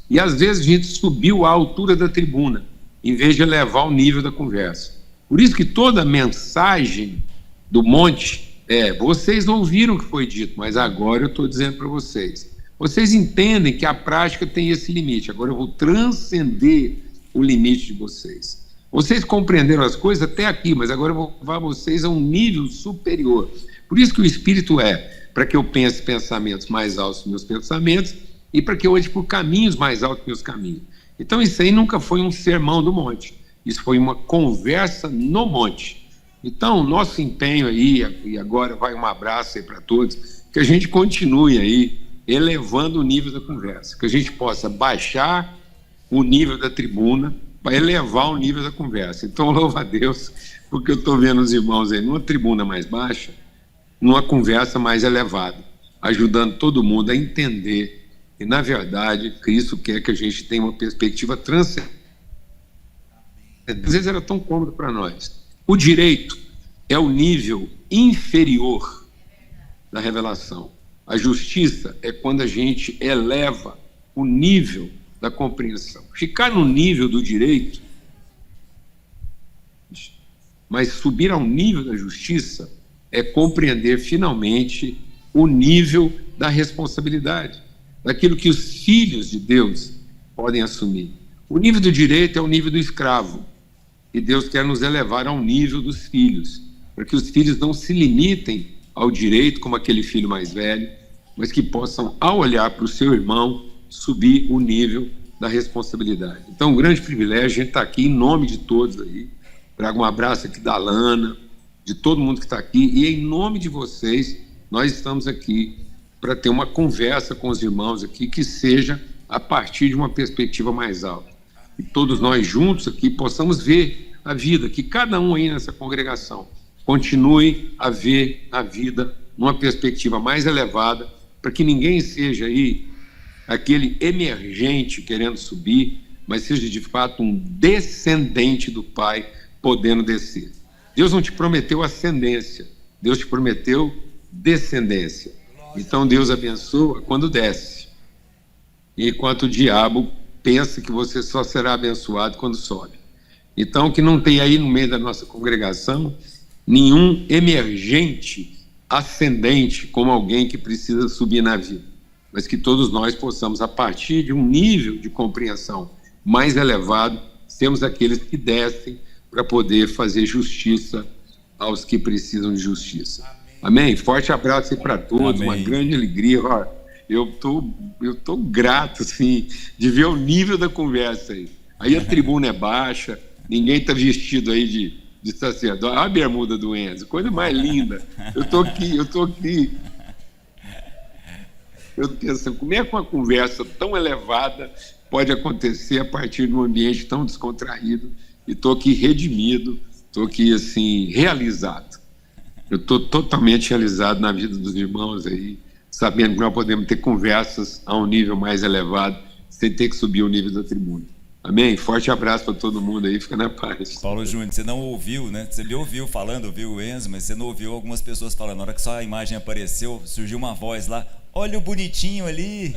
E às vezes a gente subiu à altura da tribuna, em vez de elevar o nível da conversa. Por isso que toda mensagem do monte vocês ouviram o que foi dito, mas agora eu estou dizendo para vocês. Vocês entendem que a prática tem esse limite, agora eu vou transcender o limite de vocês. Vocês compreenderam as coisas até aqui, mas agora eu vou levar vocês a um nível superior. Por isso que o Espírito para que eu pense pensamentos mais altos que meus pensamentos e para que eu ande por caminhos mais altos que meus caminhos. Então isso aí nunca foi um sermão do monte, isso foi uma conversa no monte. Então nosso empenho aí, e agora vai um abraço aí para todos, que a gente continue aí elevando o nível da conversa, que a gente possa baixar o nível da tribuna para elevar o nível da conversa. Então louva a Deus, porque eu estou vendo os irmãos aí numa tribuna mais baixa, numa conversa mais elevada, ajudando todo mundo a entender que, na verdade, Cristo quer que a gente tenha uma perspectiva transcendente. Às vezes era tão cômodo para nós. O direito é o nível inferior da revelação. A justiça é quando a gente eleva o nível da compreensão. Ficar no nível do direito, mas subir ao nível da justiça é compreender finalmente o nível da responsabilidade, daquilo que os filhos de Deus podem assumir. O nível do direito é o nível do escravo, e Deus quer nos elevar ao nível dos filhos, para que os filhos não se limitem ao direito como aquele filho mais velho, mas que possam, ao olhar para o seu irmão, subir o nível da responsabilidade. Então, um grande privilégio, a gente está aqui em nome de todos aí. Trago um abraço aqui da Lana, de todo mundo que está aqui, e em nome de vocês, nós estamos aqui para ter uma conversa com os irmãos aqui, que seja a partir de uma perspectiva mais alta. E todos nós juntos aqui possamos ver a vida, que cada um aí nessa congregação continue a ver a vida numa perspectiva mais elevada, para que ninguém seja aí aquele emergente querendo subir, mas seja de fato um descendente do Pai podendo descer. Deus não te prometeu ascendência, Deus te prometeu descendência. Então Deus abençoa quando desce, enquanto o diabo pensa que você só será abençoado quando sobe. Então que não tem aí no meio da nossa congregação nenhum emergente ascendente como alguém que precisa subir na vida, mas que todos nós possamos, a partir de um nível de compreensão mais elevado, sermos aqueles que descem para poder fazer justiça aos que precisam de justiça. Amém? Forte abraço aí para todos, amém. Uma grande alegria. Ó, eu tô grato, assim, de ver o nível da conversa aí. Aí a tribuna é baixa, ninguém está vestido aí de sacerdote. Olha a bermuda do Enzo, coisa mais linda. Eu tô aqui. Eu penso, como é que uma conversa tão elevada pode acontecer a partir de um ambiente tão descontraído? E estou aqui redimido, estou aqui, assim, realizado. Eu estou totalmente realizado na vida dos irmãos aí, sabendo que nós podemos ter conversas a um nível mais elevado, sem ter que subir o nível da tribuna. Amém? Forte abraço para todo mundo aí, fica na paz.
Paulo Júnior, você não ouviu, né? Você me ouviu falando, ouviu o Enzo, mas você não ouviu algumas pessoas falando. Na hora que só a imagem apareceu, surgiu uma voz lá, olha o bonitinho ali.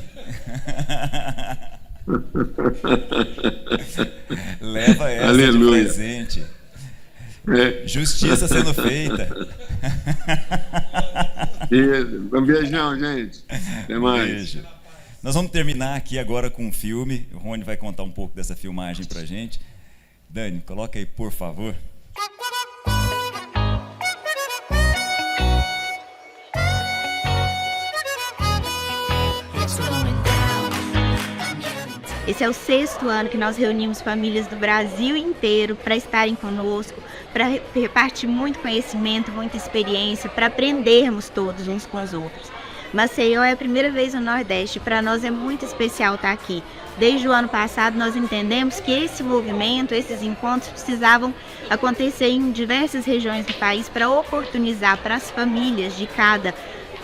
Leva essa, aleluia, de presente. Justiça sendo feita.
Um beijão, gente. Até mais.
Beijo. Nós vamos terminar aqui agora com um filme. O Rony vai contar um pouco dessa filmagem pra gente. Dani, coloca aí, por favor.
Esse é o 6º ano que nós reunimos famílias do Brasil inteiro para estarem conosco, para repartir muito conhecimento, muita experiência, para aprendermos todos uns com os outros. Maceió é a primeira vez no Nordeste, para nós é muito especial estar aqui. Desde o ano passado nós entendemos que esse movimento, esses encontros precisavam acontecer em diversas regiões do país para oportunizar para as famílias de cada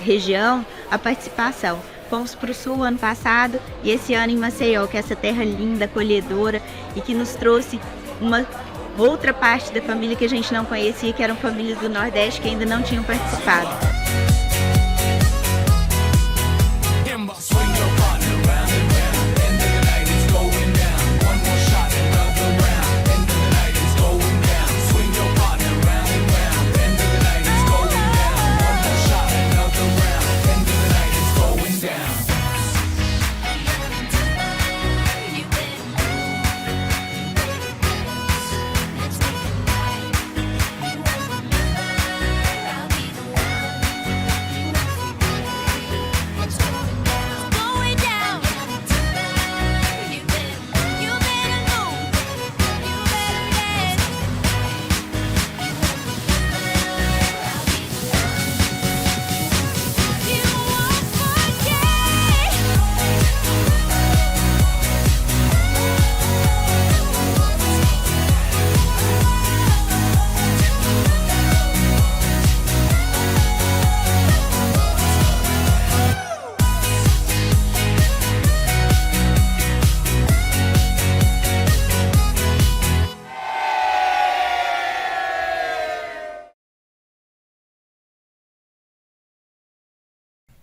região a participação. Fomos para o Sul ano passado e esse ano em Maceió, que é essa terra linda, acolhedora e que nos trouxe uma outra parte da família que a gente não conhecia, que eram famílias do Nordeste que ainda não tinham participado.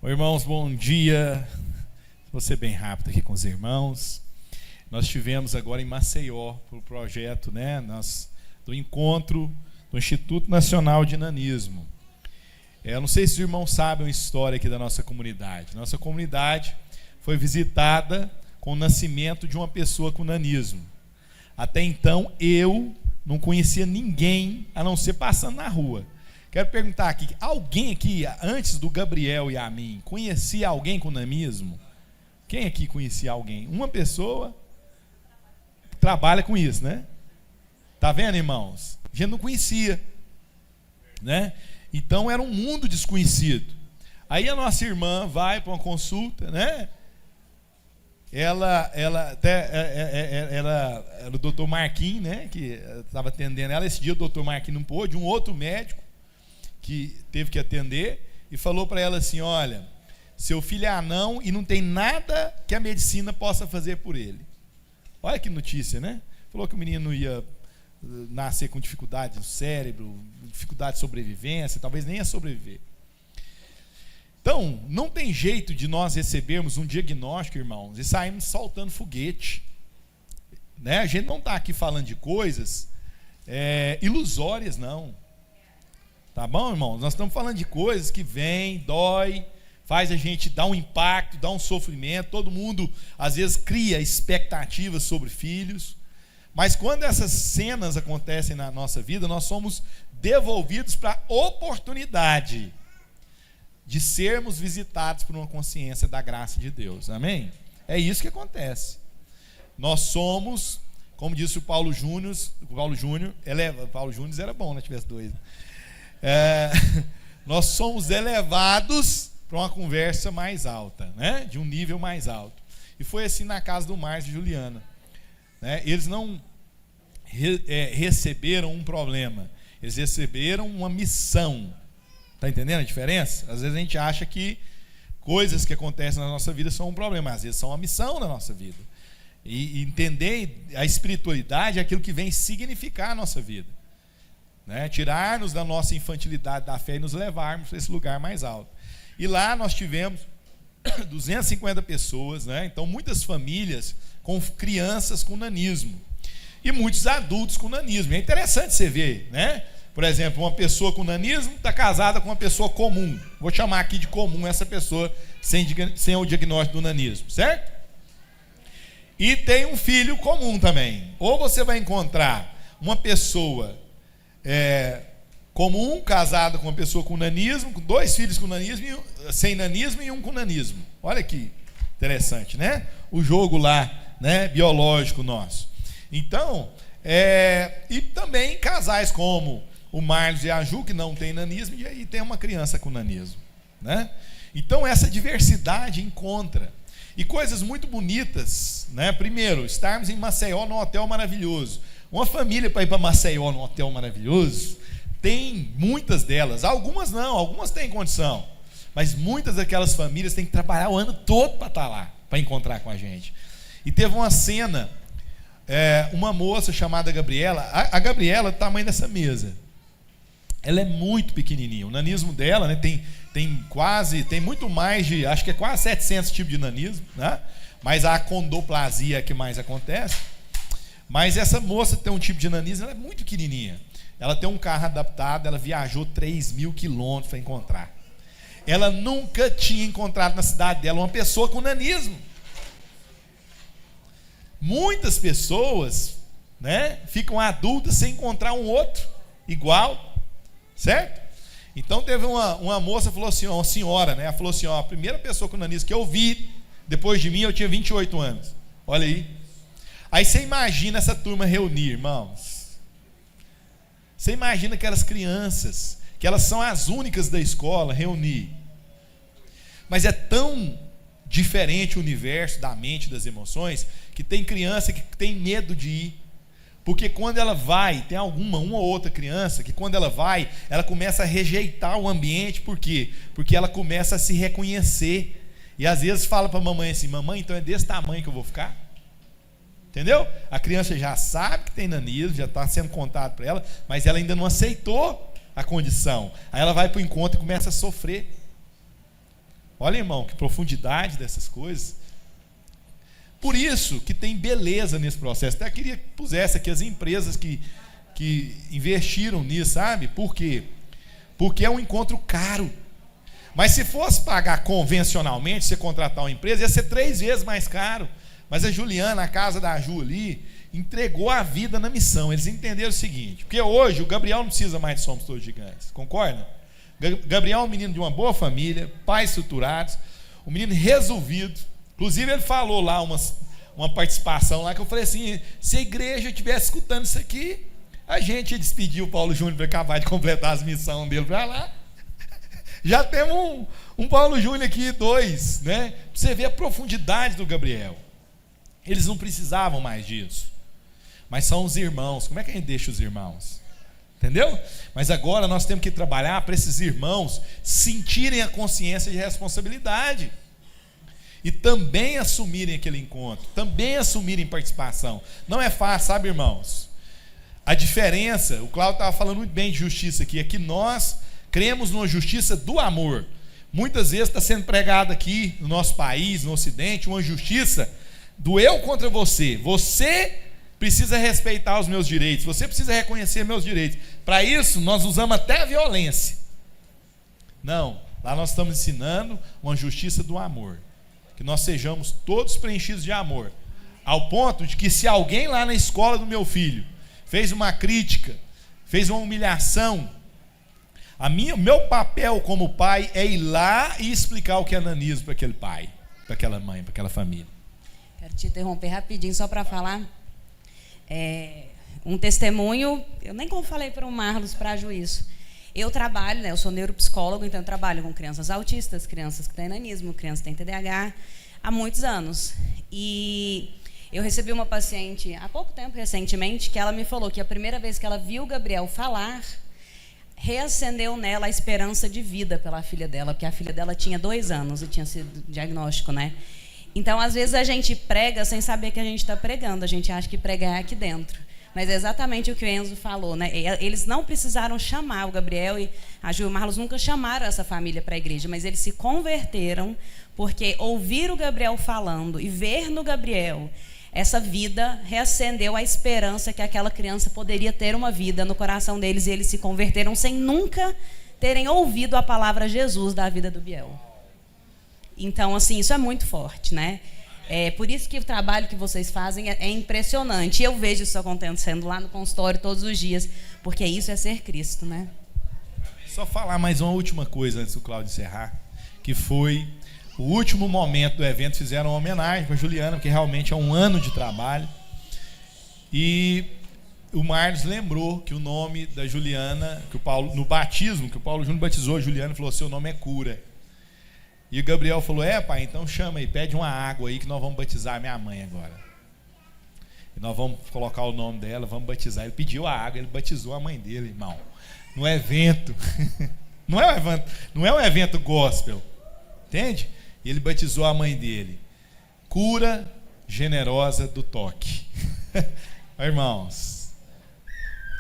Irmãos, bom dia. Vou ser bem rápido aqui com os irmãos. Nós estivemos agora em Maceió para o projeto, do encontro do Instituto Nacional de Nanismo. Eu não sei se os irmãos sabem a história aqui da nossa comunidade. Nossa comunidade foi visitada com o nascimento de uma pessoa com nanismo. Até então, eu não conhecia ninguém, a não ser passando na rua. Quero perguntar aqui, alguém aqui, antes do Gabriel e a mim, conhecia alguém com nanismo? Quem aqui conhecia alguém? Uma pessoa trabalha com isso, né? Tá vendo, irmãos? A gente não conhecia, né? Então era um mundo desconhecido. Aí a nossa irmã vai para uma consulta, né? Ela era o doutor Marquinhos, né? Que estava atendendo ela. Esse dia o doutor Marquinhos não pôde, um outro médico que teve que atender e falou para ela assim: olha, seu filho é anão e não tem nada que a medicina possa fazer por ele. Olha que notícia, né? Falou que o menino ia nascer com dificuldade no cérebro, dificuldade de sobrevivência, talvez nem ia sobreviver. Então, não tem jeito de nós recebermos um diagnóstico, irmãos, e sairmos soltando foguete, né? A gente não está aqui falando de coisas ilusórias, não. Tá bom, irmãos? Nós estamos falando de coisas que vêm, dói, faz a gente dar um impacto, dar um sofrimento. Todo mundo, às vezes, cria expectativas sobre filhos. Mas quando essas cenas acontecem na nossa vida, nós somos devolvidos para a oportunidade de sermos visitados por uma consciência da graça de Deus. Amém? É isso que acontece. Nós somos, como disse o Paulo Júnior, Paulo Júnior era bom, né? Tivesse dois. Nós somos elevados para uma conversa mais alta, né? De um nível mais alto. E foi assim na casa do Márcio e Juliana, né? Eles não receberam um problema, eles receberam uma missão. Está entendendo a diferença? Às vezes a gente acha que coisas que acontecem na nossa vida são um problema, às vezes são uma missão na nossa vida. E entender a espiritualidade é aquilo que vem significar a nossa vida, né? Tirar-nos da nossa infantilidade da fé e nos levarmos para esse lugar mais alto. E lá nós tivemos 250 pessoas, né? Então muitas famílias com crianças com nanismo e muitos adultos com nanismo. É interessante você ver, né? Por exemplo, uma pessoa com nanismo está casada com uma pessoa comum. Vou chamar aqui de comum essa pessoa sem o diagnóstico do nanismo, certo? E tem um filho comum também. Ou você vai encontrar uma pessoa comum, casada com uma pessoa com nanismo, com dois filhos com nanismo, sem nanismo e um com nanismo. Olha que interessante, né? O jogo lá, né, biológico nosso. Então, e também casais como o Marlos e a Ju, que não tem nanismo, e aí tem uma criança com nanismo, né? Então essa diversidade encontra. E coisas muito bonitas, né? Primeiro, estarmos em Maceió num hotel maravilhoso. Uma família para ir para Maceió num hotel maravilhoso, tem muitas delas, algumas não, algumas têm condição, mas muitas daquelas famílias têm que trabalhar o ano todo para estar lá, para encontrar com a gente. E teve uma cena, uma moça chamada Gabriela, a Gabriela é do tamanho dessa mesa. Ela é muito pequenininha. O nanismo dela, né, tem muito mais de, acho que é quase 700 tipos de nanismo, né? Mas a acondroplasia é que mais acontece. Mas essa moça tem um tipo de nanismo, ela é muito pequenininha. Ela tem um carro adaptado, ela viajou 3.000 quilômetros para encontrar. Ela nunca tinha encontrado na cidade dela uma pessoa com nanismo. Muitas pessoas, né, ficam adultas sem encontrar um outro igual. Certo? Então teve uma moça, falou assim, uma senhora, né? Ela falou assim, a primeira pessoa com nanismo que eu vi depois de mim, eu tinha 28 anos. Olha aí. Aí você imagina essa turma reunir, irmãos. Você imagina aquelas crianças, que elas são as únicas da escola, reunir. Mas é tão diferente o universo da mente, das emoções, que tem criança que tem medo de ir. Porque quando ela vai, tem uma ou outra criança que quando ela vai, ela começa a rejeitar o ambiente. Por quê? Porque ela começa a se reconhecer. E às vezes fala para a mamãe assim, mamãe, então é desse tamanho que eu vou ficar? Entendeu? A criança já sabe que tem nanismo, já está sendo contado para ela, mas ela ainda não aceitou a condição. Aí ela vai para o encontro e começa a sofrer. Olha, irmão, que profundidade dessas coisas. Por isso que tem beleza nesse processo. Até queria que pusesse aqui as empresas que investiram nisso, sabe? Por quê? Porque é um encontro caro. Mas se fosse pagar convencionalmente, você contratar uma empresa, ia ser 3 vezes mais caro. Mas a Juliana, a casa da Ju ali, entregou a vida na missão. Eles entenderam o seguinte, porque hoje o Gabriel não precisa mais de Somos Todos Gigantes, concorda? Gabriel é um menino de uma boa família, pais estruturados, um menino resolvido. Inclusive ele falou lá uma participação lá que eu falei assim, se a igreja estivesse escutando isso aqui, a gente ia despedir o Paulo Júnior para acabar de completar as missões dele para lá. Já temos um Paulo Júnior aqui, 2, né? Pra você ver a profundidade do Gabriel. Eles não precisavam mais disso. Mas são os irmãos. Como é que a gente deixa os irmãos? Entendeu? Mas agora nós temos que trabalhar para esses irmãos sentirem a consciência de responsabilidade. E também assumirem aquele encontro. Também assumirem participação. Não é fácil, sabe, irmãos? A diferença, o Cláudio estava falando muito bem de justiça aqui, é que nós cremos numa justiça do amor. Muitas vezes está sendo pregado aqui no nosso país, no Ocidente, uma justiça do eu contra você. Você precisa respeitar os meus direitos, você precisa reconhecer meus direitos. Para isso, nós usamos até a violência. Não, lá nós estamos ensinando uma justiça do amor. Que nós sejamos todos preenchidos de amor. Ao ponto de que se alguém lá na escola do meu filho fez uma crítica, fez uma humilhação, meu papel como pai é ir lá e explicar o que é nanismo para aquele pai, para aquela mãe, para aquela família.
Quero te interromper rapidinho só para falar um testemunho. Eu nem como falei para o Marlos, para juízo. Eu trabalho, né, eu sou neuropsicólogo, então eu trabalho com crianças autistas, crianças que têm nanismo, crianças que têm TDAH, há muitos anos. E eu recebi uma paciente há pouco tempo, recentemente, que ela me falou que a primeira vez que ela viu o Gabriel falar, reacendeu nela a esperança de vida pela filha dela, porque a filha dela tinha 2 anos e tinha sido diagnóstico, né? Então, às vezes, a gente prega sem saber que a gente está pregando, a gente acha que pregar é aqui dentro. Mas é exatamente o que o Enzo falou, né? Eles não precisaram chamar, o Gabriel e a Ju e o Marlos nunca chamaram essa família para a igreja, mas eles se converteram porque ouvir o Gabriel falando e ver no Gabriel essa vida reacendeu a esperança que aquela criança poderia ter uma vida no coração deles, e eles se converteram sem nunca terem ouvido a palavra Jesus da vida do Biel. Então, assim, isso é muito forte, né? É por isso que o trabalho que vocês fazem é impressionante. Eu vejo isso acontecendo lá no consultório todos os dias, porque isso é ser Cristo, né?
Só falar mais uma última coisa antes do Cláudio encerrar, que foi o último momento do evento. Fizeram uma homenagem para a Juliana, porque realmente é um ano de trabalho. E o Marlos lembrou que o nome da Juliana, que o Paulo, no batismo, que o Paulo Júnior batizou a Juliana, falou: seu nome é cura. E o Gabriel falou: pai, então chama aí, pede uma água aí que nós vamos batizar a minha mãe agora. E nós vamos colocar o nome dela, vamos batizar. Ele pediu a água, ele batizou a mãe dele, irmão. No evento. Não é um evento gospel. Entende? E ele batizou a mãe dele. Cura generosa do toque. Irmãos,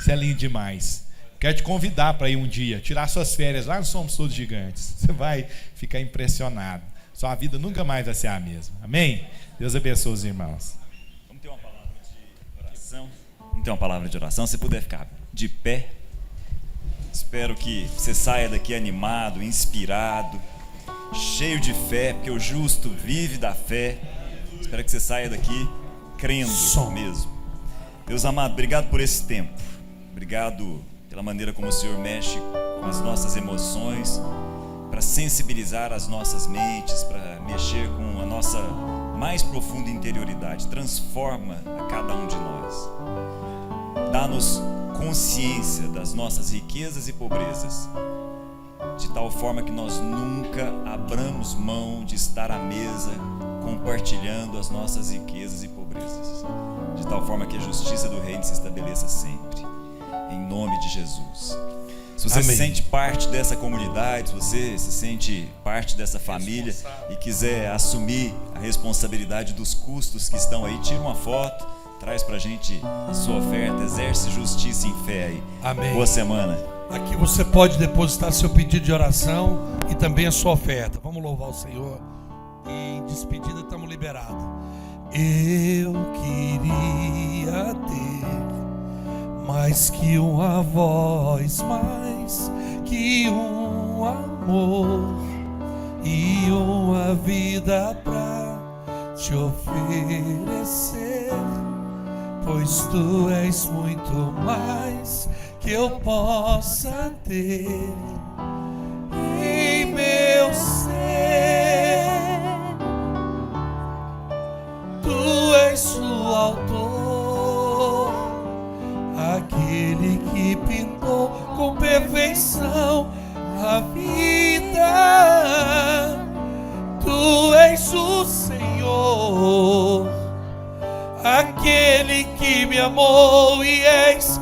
isso é lindo demais. Quero te convidar para ir um dia, tirar suas férias lá no Somos Todos Gigantes. Você vai ficar impressionado. Sua vida nunca mais vai ser a mesma. Amém? Deus abençoe os irmãos.
Vamos ter uma palavra de oração. Vamos ter uma palavra de oração. Se puder ficar de pé. Espero que você saia daqui animado, inspirado, cheio de fé, porque o justo vive da fé. Espero que você saia daqui crendo mesmo. Deus amado, obrigado por esse tempo. Obrigado pela maneira como o Senhor mexe com as nossas emoções, para sensibilizar as nossas mentes, para mexer com a nossa mais profunda interioridade. Transforma a cada um de nós. Dá-nos consciência das nossas riquezas e pobrezas, de tal forma que nós nunca abramos mão de estar à mesa compartilhando as nossas riquezas e pobrezas, de tal forma que a justiça do reino se estabeleça sempre, em nome de Jesus. Se você se sente parte dessa comunidade, se você se sente parte dessa família e quiser assumir a responsabilidade dos custos que estão aí, tira uma foto, traz pra gente a sua oferta, exerce justiça em fé aí.
Amém.
Boa semana.
Aqui você pode depositar seu pedido de oração e também a sua oferta. Vamos louvar o Senhor. E em despedida estamos liberados. Eu queria ter mais que uma voz, mais que um amor e uma vida pra te oferecer, pois tu és muito mais que eu possa ter em meu ser. Tu és o autor, aquele que pintou com perfeição a vida. Tu és o Senhor, aquele que me amou e és